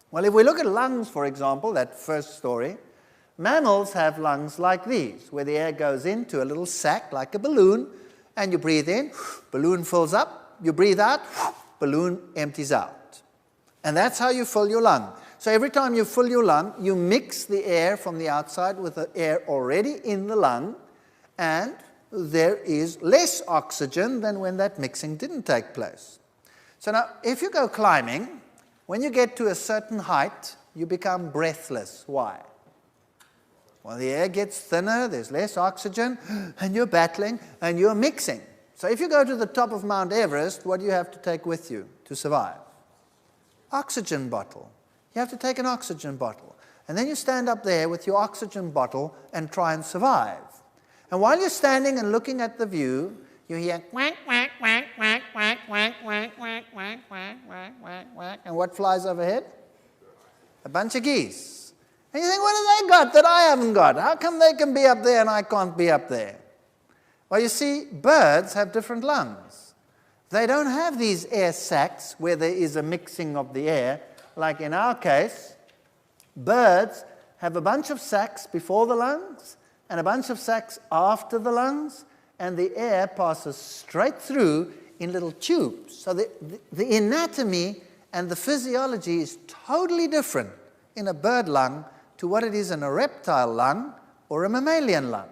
Well, if we look at lungs, for example, that first story, mammals have lungs like these, where the air goes into a little sac like a balloon, and you breathe in, balloon fills up, you breathe out, balloon empties out. And that's how you fill your lung. So every time you fill your lung, you mix the air from the outside with the air already in the lung, and there is less oxygen than when that mixing didn't take place. So now, if you go climbing, when you get to a certain height, you become breathless. Why? Well, the air gets thinner, there's less oxygen, and you're battling, and you're mixing. So if you go to the top of Mount Everest, what do you have to take with you to survive? Oxygen bottle. You have to take an oxygen bottle. And then you stand up there with your oxygen bottle and try and survive. And while you're standing and looking at the view, you hear quack, quack, quack, quack, quack, quack, quack, quack, quack, quack, quack, quack, quack. And what flies overhead? A bunch of geese. And you think, what have they got that I haven't got? How come they can be up there and I can't be up there? Well, you see, birds have different lungs. They don't have these air sacs where there is a mixing of the air. Like in our case, birds have a bunch of sacs before the lungs and a bunch of sacs after the lungs, and the air passes straight through in little tubes. So the anatomy and the physiology is totally different in a bird lung to what it is in a reptile lung or a mammalian lung.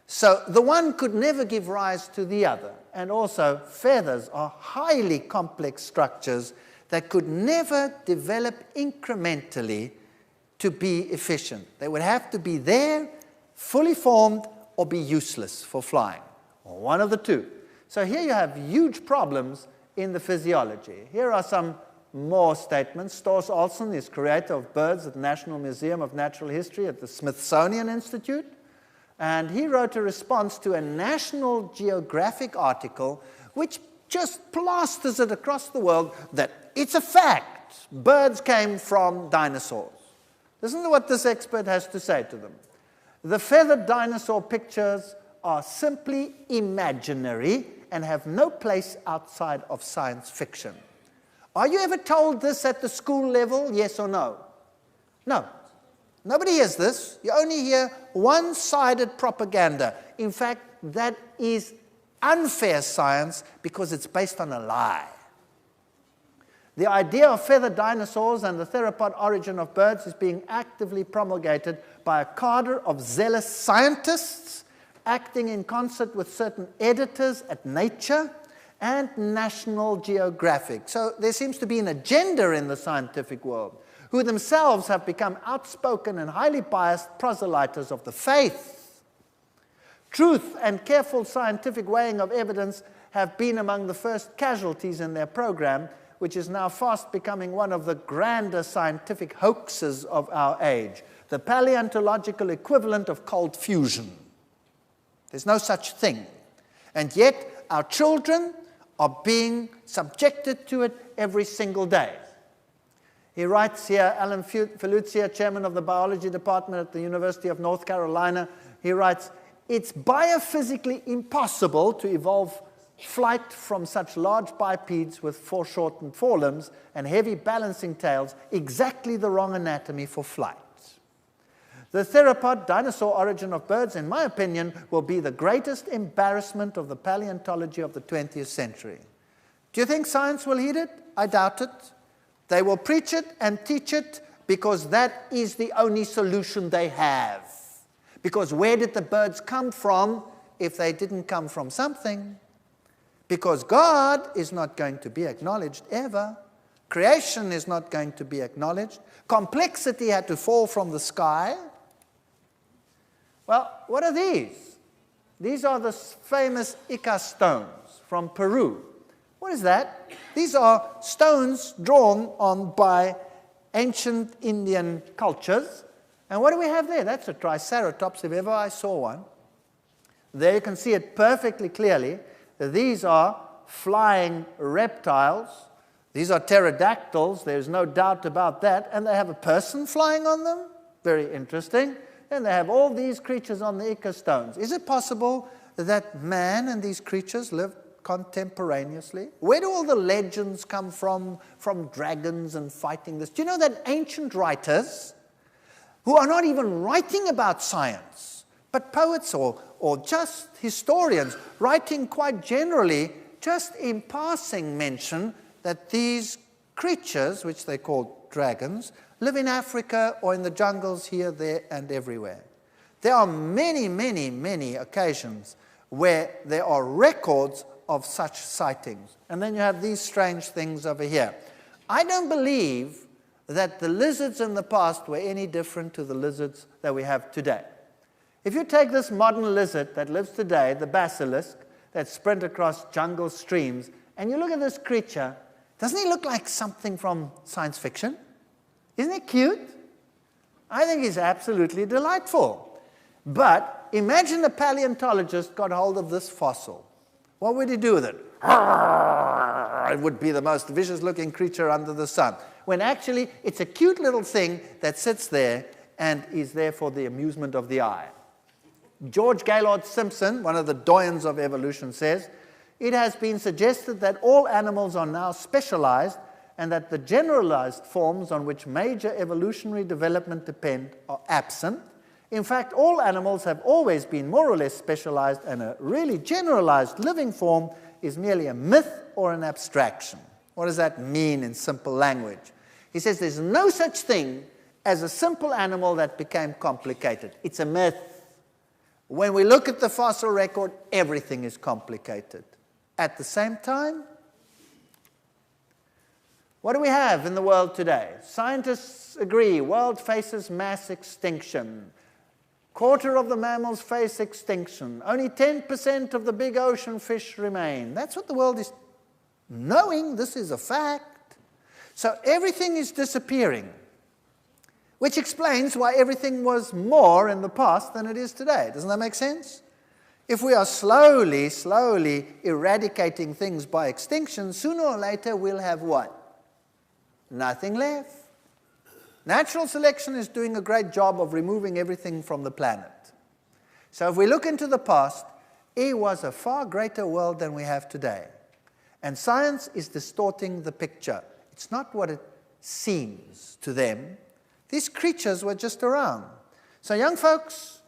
So the one could never give rise to the other. And also, feathers are highly complex structures that could never develop incrementally to be efficient. They would have to be there, fully formed, or be useless for flying, or one of the two. So here you have huge problems in the physiology. Here are some more statements. Stors Olsen is creator of birds at the National Museum of Natural History at the Smithsonian Institute. And he wrote a response to a National Geographic article which just plasters it across the world that it's a fact. Birds came from dinosaurs. Listen to what this expert has to say to them. The feathered dinosaur pictures are simply imaginary and have no place outside of science fiction. Are you ever told this at the school level, yes or no? No. Nobody hears this. You only hear one-sided propaganda. In fact, that is unfair science because it's based on a lie. The idea of feathered dinosaurs and the theropod origin of birds is being actively promulgated by a cadre of zealous scientists acting in concert with certain editors at Nature and National Geographic. So there seems to be an agenda in the scientific world, who themselves have become outspoken and highly biased proselyters of the faith. Truth and careful scientific weighing of evidence have been among the first casualties in their program, which is now fast becoming one of the grander scientific hoaxes of our age, the paleontological equivalent of cold fusion. There's no such thing. And yet, our children are being subjected to it every single day. He writes here, Alan Felucia, chairman of the biology department at the University of North Carolina, he writes, "It's biophysically impossible to evolve flight from such large bipeds with foreshortened forelimbs and heavy balancing tails, exactly the wrong anatomy for flight. The theropod dinosaur origin of birds, in my opinion, will be the greatest embarrassment of the paleontology of the 20th century." Do you think science will heed it? I doubt it. They will preach it and teach it because that is the only solution they have. Because where did the birds come from if they didn't come from something? Because God is not going to be acknowledged ever. Creation is not going to be acknowledged. Complexity had to fall from the sky. Well, what are these? These are the famous Ica stones from Peru. What is that? These are stones drawn on by ancient Indian cultures. And what do we have there? That's a Triceratops, if ever I saw one. There you can see it perfectly clearly. These are flying reptiles. These are pterodactyls. There's no doubt about that. And they have a person flying on them. Very interesting. And they have all these creatures on the Ica stones. Is it possible that man and these creatures lived contemporaneously? Where do all the legends come from dragons and fighting this? Do you know that ancient writers, who are not even writing about science, but poets or just historians, writing quite generally, just in passing mention that these creatures, which they call dragons, live in Africa or in the jungles here, there, and everywhere. There are many, many, many occasions where there are records of such sightings. And then you have these strange things over here. I don't believe that the lizards in the past were any different to the lizards that we have today. If you take this modern lizard that lives today, the basilisk, that sprint across jungle streams, and you look at this creature, doesn't he look like something from science fiction? Isn't he cute? I think he's absolutely delightful. But imagine a paleontologist got hold of this fossil. What would he do with it? It would be the most vicious-looking creature under the sun. When actually, it's a cute little thing that sits there and is there for the amusement of the eye. George Gaylord Simpson, one of the doyens of evolution, says, "It has been suggested that all animals are now specialized and that the generalized forms on which major evolutionary development depend are absent. In fact, all animals have always been more or less specialized, and a really generalized living form is merely a myth or an abstraction." What does that mean in simple language? He says there's no such thing as a simple animal that became complicated. It's a myth. When we look at the fossil record, everything is complicated. At the same time, what do we have in the world today? Scientists agree, world faces mass extinction. Quarter of the mammals face extinction. Only 10% of the big ocean fish remain. That's what the world is knowing. This is a fact. So everything is disappearing, which explains why everything was more in the past than it is today. Doesn't that make sense? If we are slowly eradicating things by extinction, sooner or later we'll have what? Nothing left. Natural selection is doing a great job of removing everything from the planet. So if we look into the past, it was a far greater world than we have today. And science is distorting the picture. It's not what it seems to them. These creatures were just around. So young folks,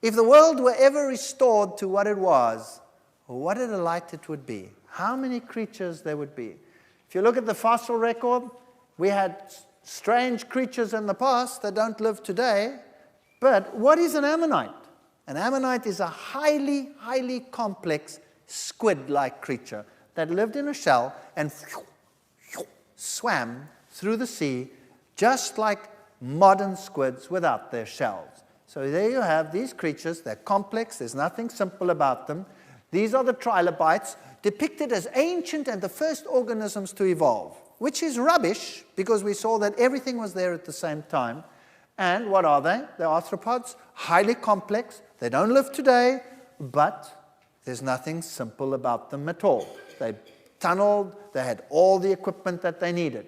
if the world were ever restored to what it was, what a delight it would be. How many creatures there would be. If you look at the fossil record, we had strange creatures in the past that don't live today. But what is an ammonite? An ammonite is a highly complex squid-like creature. that lived in a shell and swam through the sea just like modern squids without their shells. So there you have these creatures. They're complex. There's nothing simple about them. These are the trilobites, depicted as ancient and the first organisms to evolve, which is rubbish because we saw that everything was there at the same time. And what are they? They're arthropods, highly complex. They don't live today, but there's nothing simple about them at all. They tunneled. They had all the equipment that they needed.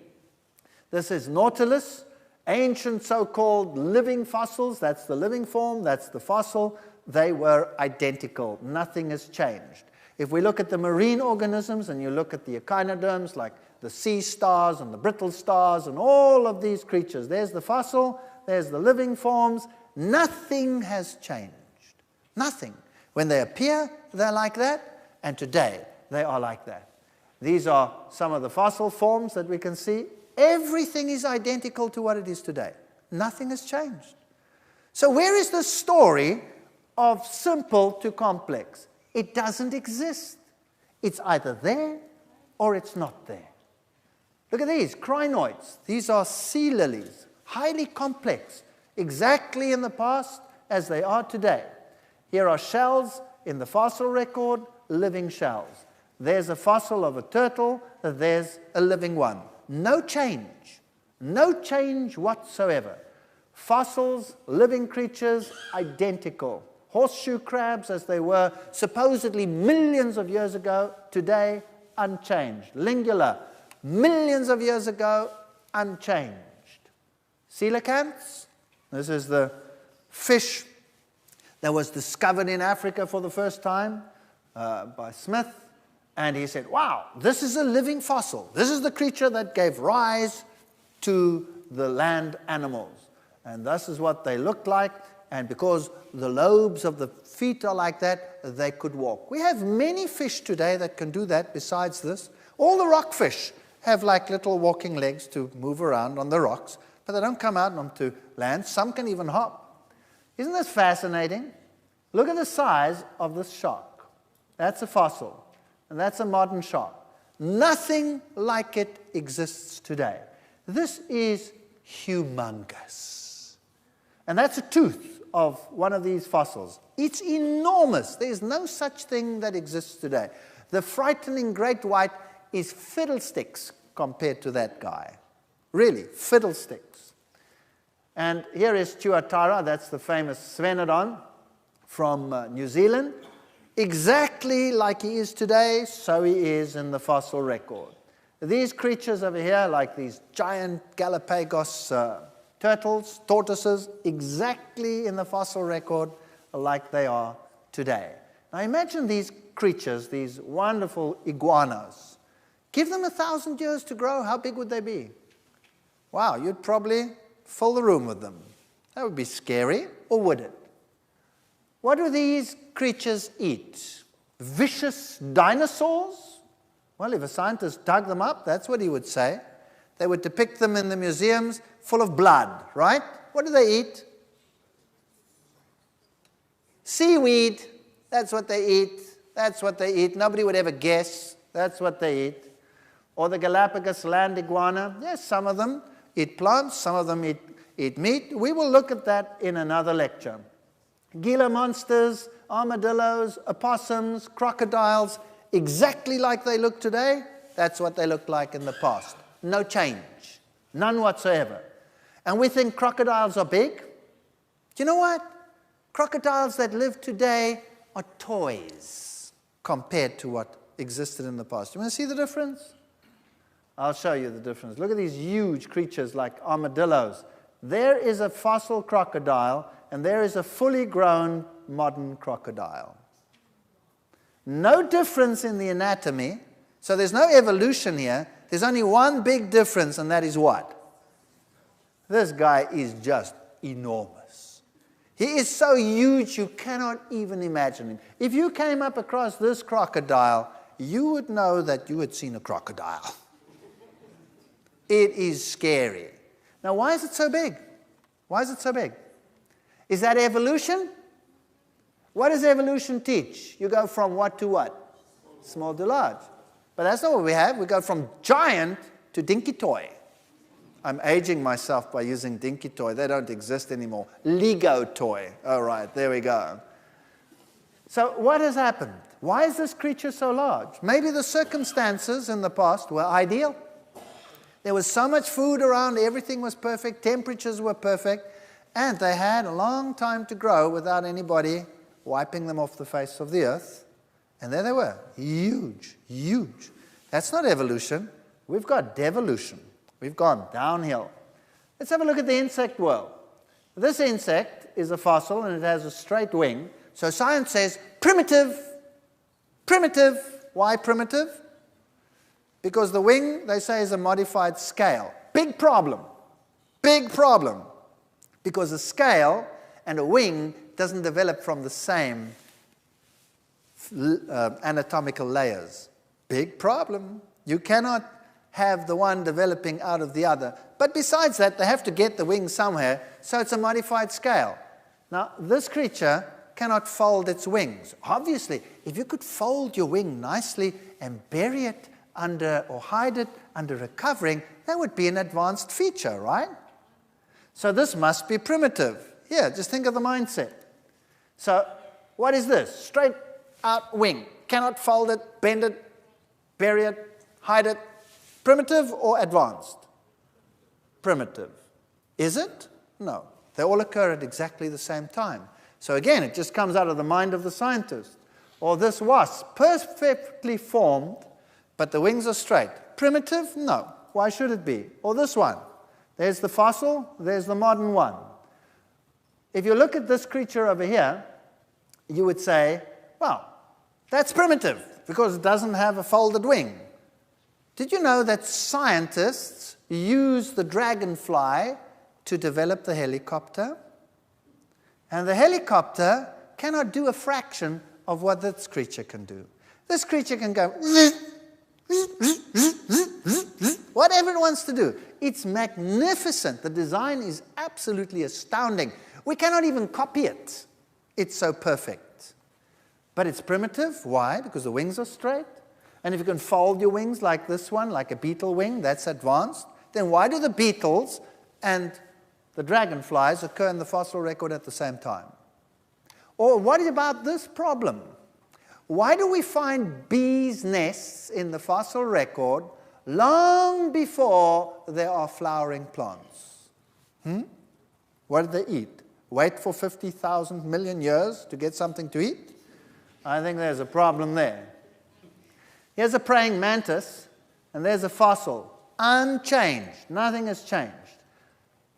This is Nautilus, ancient so-called living fossils. That's the living form. That's the fossil. They were identical. Nothing has changed. If we look at the marine organisms and you look at the echinoderms like the sea stars and the brittle stars and all of these creatures, there's the fossil, there's the living forms. Nothing has changed. Nothing. When they appear, they're like that, and today they are like that. These are some of the fossil forms that we can see. Everything is identical to what it is today. Nothing has changed. So where is the story of simple to complex? It doesn't exist. It's either there or it's not there. Look at these, crinoids. These are sea lilies, highly complex, exactly in the past as they are today. Here are shells in the fossil record, living shells. There's a fossil of a turtle, there's a living one. No change whatsoever. Fossils, living creatures, identical. Horseshoe crabs as they were supposedly millions of years ago, today unchanged. Lingula, millions of years ago, unchanged. Coelacanths, this is the fish that was discovered in Africa for the first time by Smith. And he said, wow, this is a living fossil. This is the creature that gave rise to the land animals. And this is what they looked like. And because the lobes of the feet are like that, they could walk. We have many fish today that can do that besides this. All the rockfish have like little walking legs to move around on the rocks, but they don't come out onto land. Some can even hop. Isn't this fascinating? Look at the size of this shark. That's a fossil. And that's a modern shark. Nothing like it exists today. This is humongous. And that's a tooth of one of these fossils. It's enormous. There's no such thing that exists today. The frightening great white is fiddlesticks compared to that guy. Really, fiddlesticks. And here is Tuatara. That's the famous Sphenodon from New Zealand. Exactly like he is today, so he is in the fossil record. These creatures over here, like these giant Galapagos turtles, tortoises, exactly in the fossil record like they are today. Now imagine these creatures, these wonderful iguanas. Give them 1,000 years to grow, how big would they be? Wow, you'd probably fill the room with them. That would be scary, or would it? What do these creatures eat? Vicious dinosaurs? Well, if a scientist dug them up, that's what he would say. They would depict them in the museums full of blood, right? What do they eat? Seaweed. That's what they eat. That's what they eat. Nobody would ever guess. That's what they eat. Or the Galapagos land iguana. Yes, some of them eat plants. Some of them eat meat. We will look at that in another lecture. Gila monsters, armadillos, opossums, crocodiles, exactly like they look today, that's what they looked like in the past. No change, none whatsoever. And we think crocodiles are big. Do you know what? Crocodiles that live today are toys compared to what existed in the past. You want to see the difference? I'll show you the difference. Look at these huge creatures like armadillos. There is a fossil crocodile, and there is a fully grown modern crocodile. No difference in the anatomy, so there's no evolution here. There's only one big difference, and that is what? This guy is just enormous. He is so huge you cannot even imagine him. If you came up across this crocodile, you would know that you had seen a crocodile. It is scary. Now, why is it so big? Why is it so big? Is that evolution? What does evolution teach? You go from what to what? Small to large. But that's not what we have. We go from giant to dinky toy. I'm aging myself by using dinky toy. They don't exist anymore. Lego toy. All right, there we go. So what has happened? Why is this creature so large? Maybe the circumstances in the past were ideal. There was so much food around, everything was perfect, temperatures were perfect, and they had a long time to grow without anybody wiping them off the face of the earth. And there they were, huge, huge. That's not evolution. We've got devolution. We've gone downhill. Let's have a look at the insect world. This insect is a fossil, and it has a straight wing. So science says, primitive. Primitive. Why primitive? Because the wing, they say, is a modified scale. Big problem. Big problem. Because a scale and a wing doesn't develop from the same anatomical layers. Big problem. You cannot have the one developing out of the other. But besides that, they have to get the wing somewhere, so it's a modified scale. Now, this creature cannot fold its wings. Obviously, if you could fold your wing nicely and bury it under, or hide it under a covering, that would be an advanced feature, right? So this must be primitive. Here, just think of the mindset. So what is this? Straight out wing. Cannot fold it, bend it, bury it, hide it. Primitive or advanced? Primitive. Is it? No. They all occur at exactly the same time. So again, it just comes out of the mind of the scientist. Or this wasp, perfectly formed, but the wings are straight. Primitive? No. Why should it be? Or this one. There's the fossil, there's the modern one. If you look at this creature over here, you would say, well, that's primitive because it doesn't have a folded wing. Did you know that scientists use the dragonfly to develop the helicopter? And the helicopter cannot do a fraction of what this creature can do. This creature can go whatever it wants to do. It's magnificent. The design is absolutely astounding. We cannot even copy it. It's so perfect. But it's primitive. Why? Because the wings are straight. And if you can fold your wings like this one, like a beetle wing, that's advanced. Then why do the beetles and the dragonflies occur in the fossil record at the same time? Or what about this problem? Why do we find bees' nests in the fossil record long before there are flowering plants? What do they eat? Wait for 50,000 million years to get something to eat? I think there's a problem there. Here's a praying mantis, and there's a fossil. Unchanged. Nothing has changed.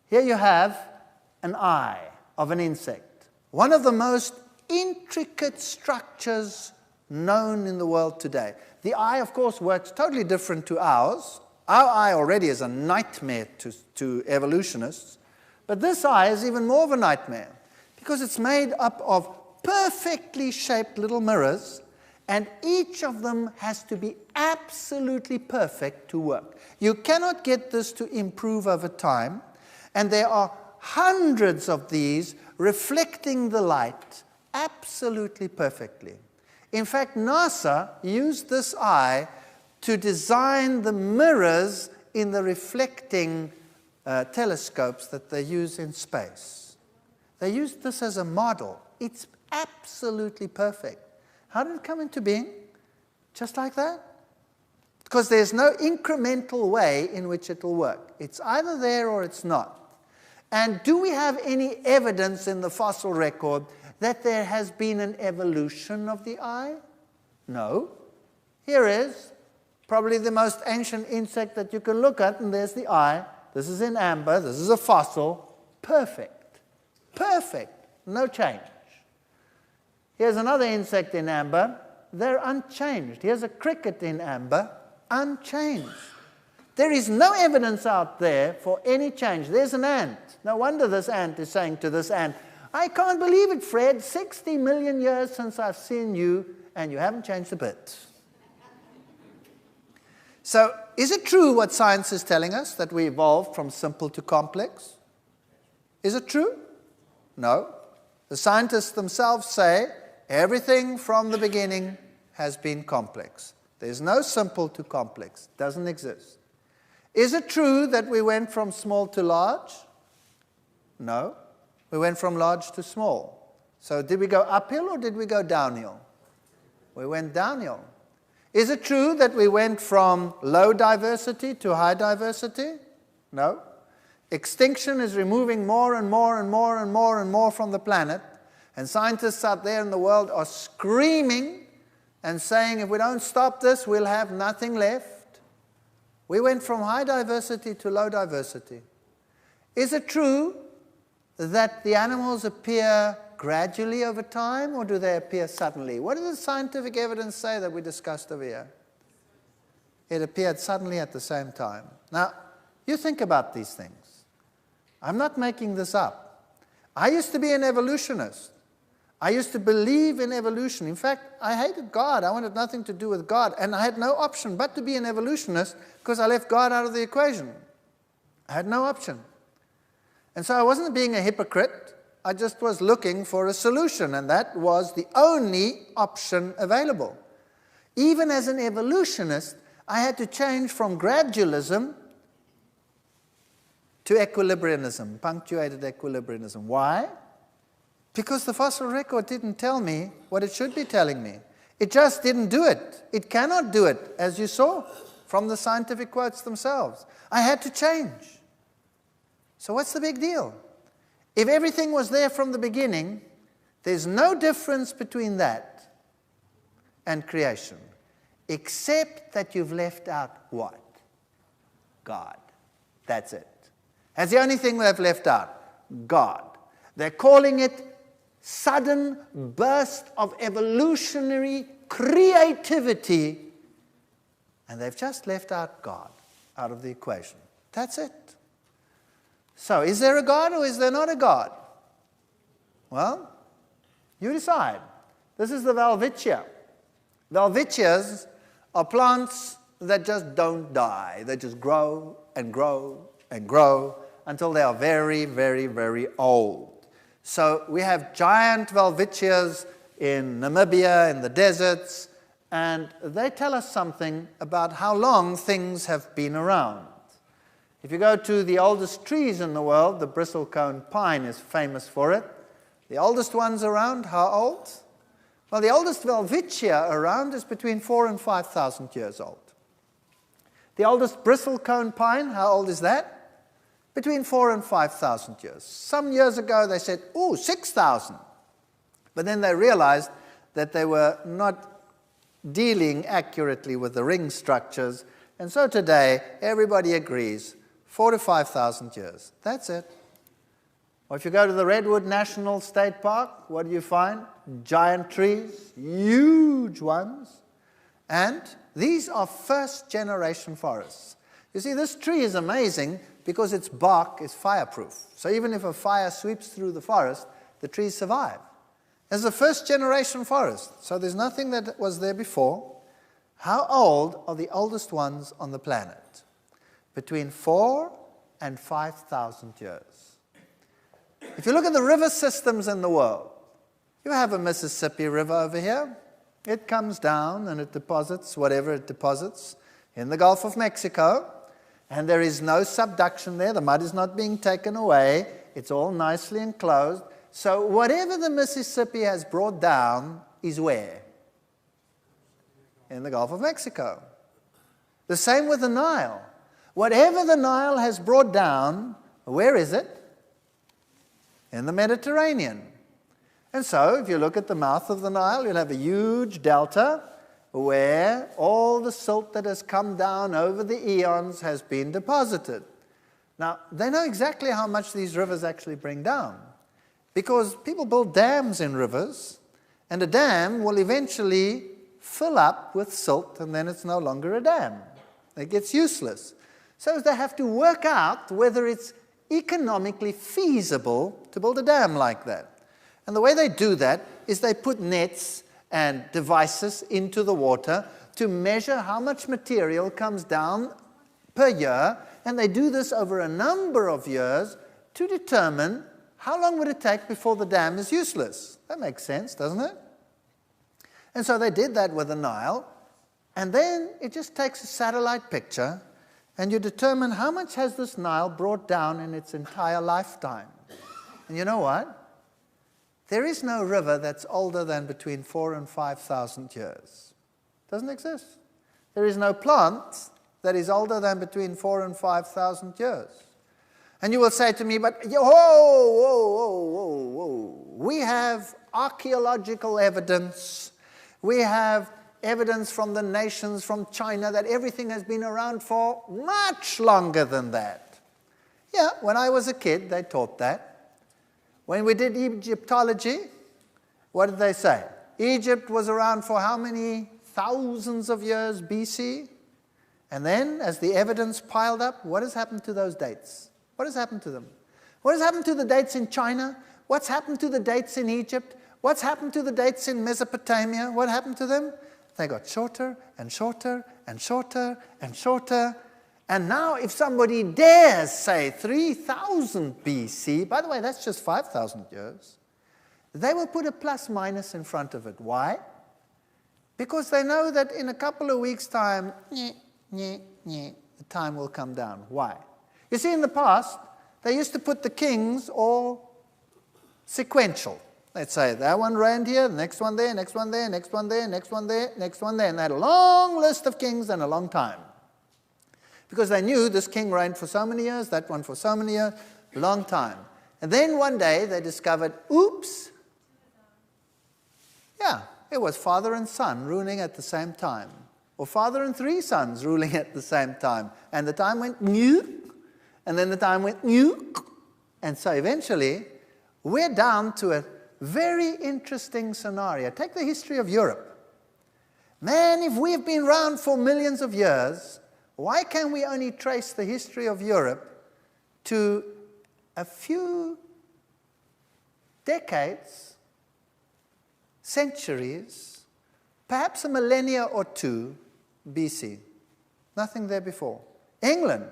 Here you have an eye of an insect. One of the most intricate structures known in the world today. The eye, of course, works totally different to ours. Our eye already is a nightmare to evolutionists. But this eye is even more of a nightmare because it's made up of perfectly shaped little mirrors, and each of them has to be absolutely perfect to work. You cannot get this to improve over time, and there are hundreds of these reflecting the light absolutely perfectly. In fact, NASA used this eye to design the mirrors in the reflecting telescopes that they use in space. They used this as a model. It's absolutely perfect. How did it come into being? Just like that? Because there's no incremental way in which it will work. It's either there or it's not. And do we have any evidence in the fossil record that there has been an evolution of the eye? No. Here is probably the most ancient insect that you can look at, and there's the eye. This is in amber. This is a fossil. Perfect. Perfect. No change. Here's another insect in amber. They're unchanged. Here's a cricket in amber. Unchanged. There is no evidence out there for any change. There's an ant. No wonder this ant is saying to this ant, I can't believe it, Fred. 60 million years since I've seen you, and you haven't changed a bit. So, is it true what science is telling us, that we evolved from simple to complex? Is it true? No. The scientists themselves say everything from the beginning has been complex. There's no simple to complex. Doesn't exist. Is it true that we went from small to large? No. We went from large to small. So did we go uphill or did we go downhill? We went downhill. Is it true that we went from low diversity to high diversity? No. Extinction is removing more and more and more and more and more from the planet. And scientists out there in the world are screaming and saying, if we don't stop this, we'll have nothing left. We went from high diversity to low diversity. Is it true that the animals appear gradually over time, or do they appear suddenly? What does the scientific evidence say that we discussed over here? It appeared suddenly at the same time. Now, you think about these things. I'm not making this up. I used to be an evolutionist. I used to believe in evolution. In fact, I hated God. I wanted nothing to do with God. And I had no option but to be an evolutionist because I left God out of the equation. I had no option. And so I wasn't being a hypocrite. I just was looking for a solution, and that was the only option available. Even as an evolutionist, I had to change from gradualism to equilibrianism, punctuated equilibrianism. Why? Because the fossil record didn't tell me what it should be telling me. It just didn't do it. It cannot do it, as you saw from the scientific quotes themselves. I had to change. So what's the big deal? If everything was there from the beginning, there's no difference between that and creation, except that you've left out what? God. That's it. That's the only thing they've left out. God. They're calling it sudden burst of evolutionary creativity, and they've just left out God out of the equation. That's it. So, is there a God or is there not a God? Well, you decide. This is the Welwitschia. Welwitschias are plants that just don't die. They just grow and grow and grow until they are very, very, very old. So we have giant Welwitschias in Namibia, in the deserts, and they tell us something about how long things have been around. If you go to the oldest trees in the world, the bristlecone pine is famous for it. The oldest ones around, how old? Well, the oldest Welwitschia around is between 4,000 and 5,000 years old. The oldest bristlecone pine, how old is that? Between 4,000 and 5,000 years. Some years ago they said, 6,000. But then they realized that they were not dealing accurately with the ring structures. And so today, everybody agrees, 4,000 to 5,000 years. That's it. Or if you go to the Redwood National State Park, what do you find? Giant trees, huge ones. And these are first-generation forests. You see, this tree is amazing because its bark is fireproof. So even if a fire sweeps through the forest, the trees survive. It's a first-generation forest, so there's nothing that was there before. How old are the oldest ones on the planet? Between 4,000 and 5,000 years. If you look at the river systems in the world, you have a Mississippi River over here. It comes down and it deposits whatever it deposits in the Gulf of Mexico, and there is no subduction there. The mud is not being taken away. It's all nicely enclosed. So whatever the Mississippi has brought down is where? In the Gulf of Mexico. The same with the Nile. Whatever the Nile has brought down, where is it? In the Mediterranean. And so, if you look at the mouth of the Nile, you'll have a huge delta where all the silt that has come down over the eons has been deposited. Now, they know exactly how much these rivers actually bring down, because people build dams in rivers, and a dam will eventually fill up with silt, and then it's no longer a dam. It gets useless. So they have to work out whether it's economically feasible to build a dam like that. And the way they do that is they put nets and devices into the water to measure how much material comes down per year, and they do this over a number of years to determine how long would it take before the dam is useless. That makes sense, doesn't it? And so they did that with the Nile, And then it just takes a satellite picture, and you determine how much has this Nile brought down in its entire lifetime. And you know what? There is no river that's older than between 4,000 and 5,000 years. Doesn't exist. There is no plant that is older than between 4,000 and 5,000 years. And you will say to me, but whoa. We have archaeological evidence. We have evidence from the nations, from China, that everything has been around for much longer than that. Yeah, when I was a kid, they taught that. When we did Egyptology, what did they say? Egypt was around for how many thousands of years BC? And then, as the evidence piled up, what has happened to those dates? What has happened to them? What has happened to the dates in China? What's happened to the dates in Egypt? What's happened to the dates in Mesopotamia? What happened to them? They got shorter and shorter and shorter and shorter. And now if somebody dares say 3,000 BC, by the way, that's just 5,000 years, they will put a plus minus in front of it. Why? Because they know that in a couple of weeks' time, the time will come down. Why? You see, in the past, they used to put the kings all sequential. Let's say that one reigned here, the next one there, next one there, next one there, next one there, next one there. And they had a long list of kings and a long time. Because they knew this king reigned for so many years, that one for so many years, long time. And then one day they discovered, oops, yeah, it was father and son ruling at the same time. Or father and 3 sons ruling at the same time. And the time went new, and then the time went new. And so eventually, we're down to a very interesting scenario. Take the history of Europe. Man, if we've been around for millions of years, why can we only trace the history of Europe to a few decades, centuries, perhaps a millennia or 2 BC? Nothing there before. England,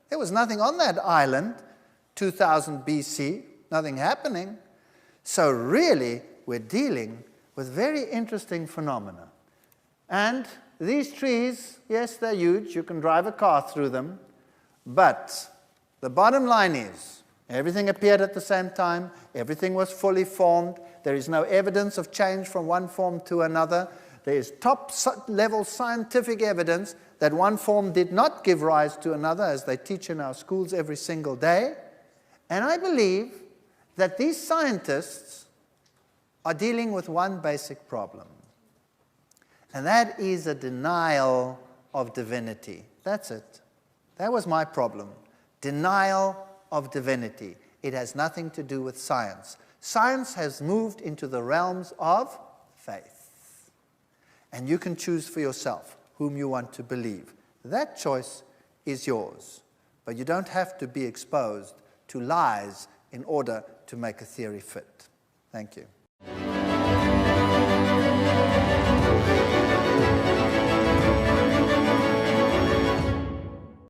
there was nothing on that island 2000 BC, nothing happening. So really, we're dealing with very interesting phenomena. And these trees, yes, they're huge. You can drive a car through them. But the bottom line is, everything appeared at the same time. Everything was fully formed. There is no evidence of change from one form to another. There is top-level scientific evidence that one form did not give rise to another, as they teach in our schools every single day. And I believe that these scientists are dealing with one basic problem. And that is a denial of divinity. That's it. That was my problem. Denial of divinity. It has nothing to do with science. Science has moved into the realms of faith. And you can choose for yourself whom you want to believe. That choice is yours. But you don't have to be exposed to lies in order to make a theory fit. Thank you.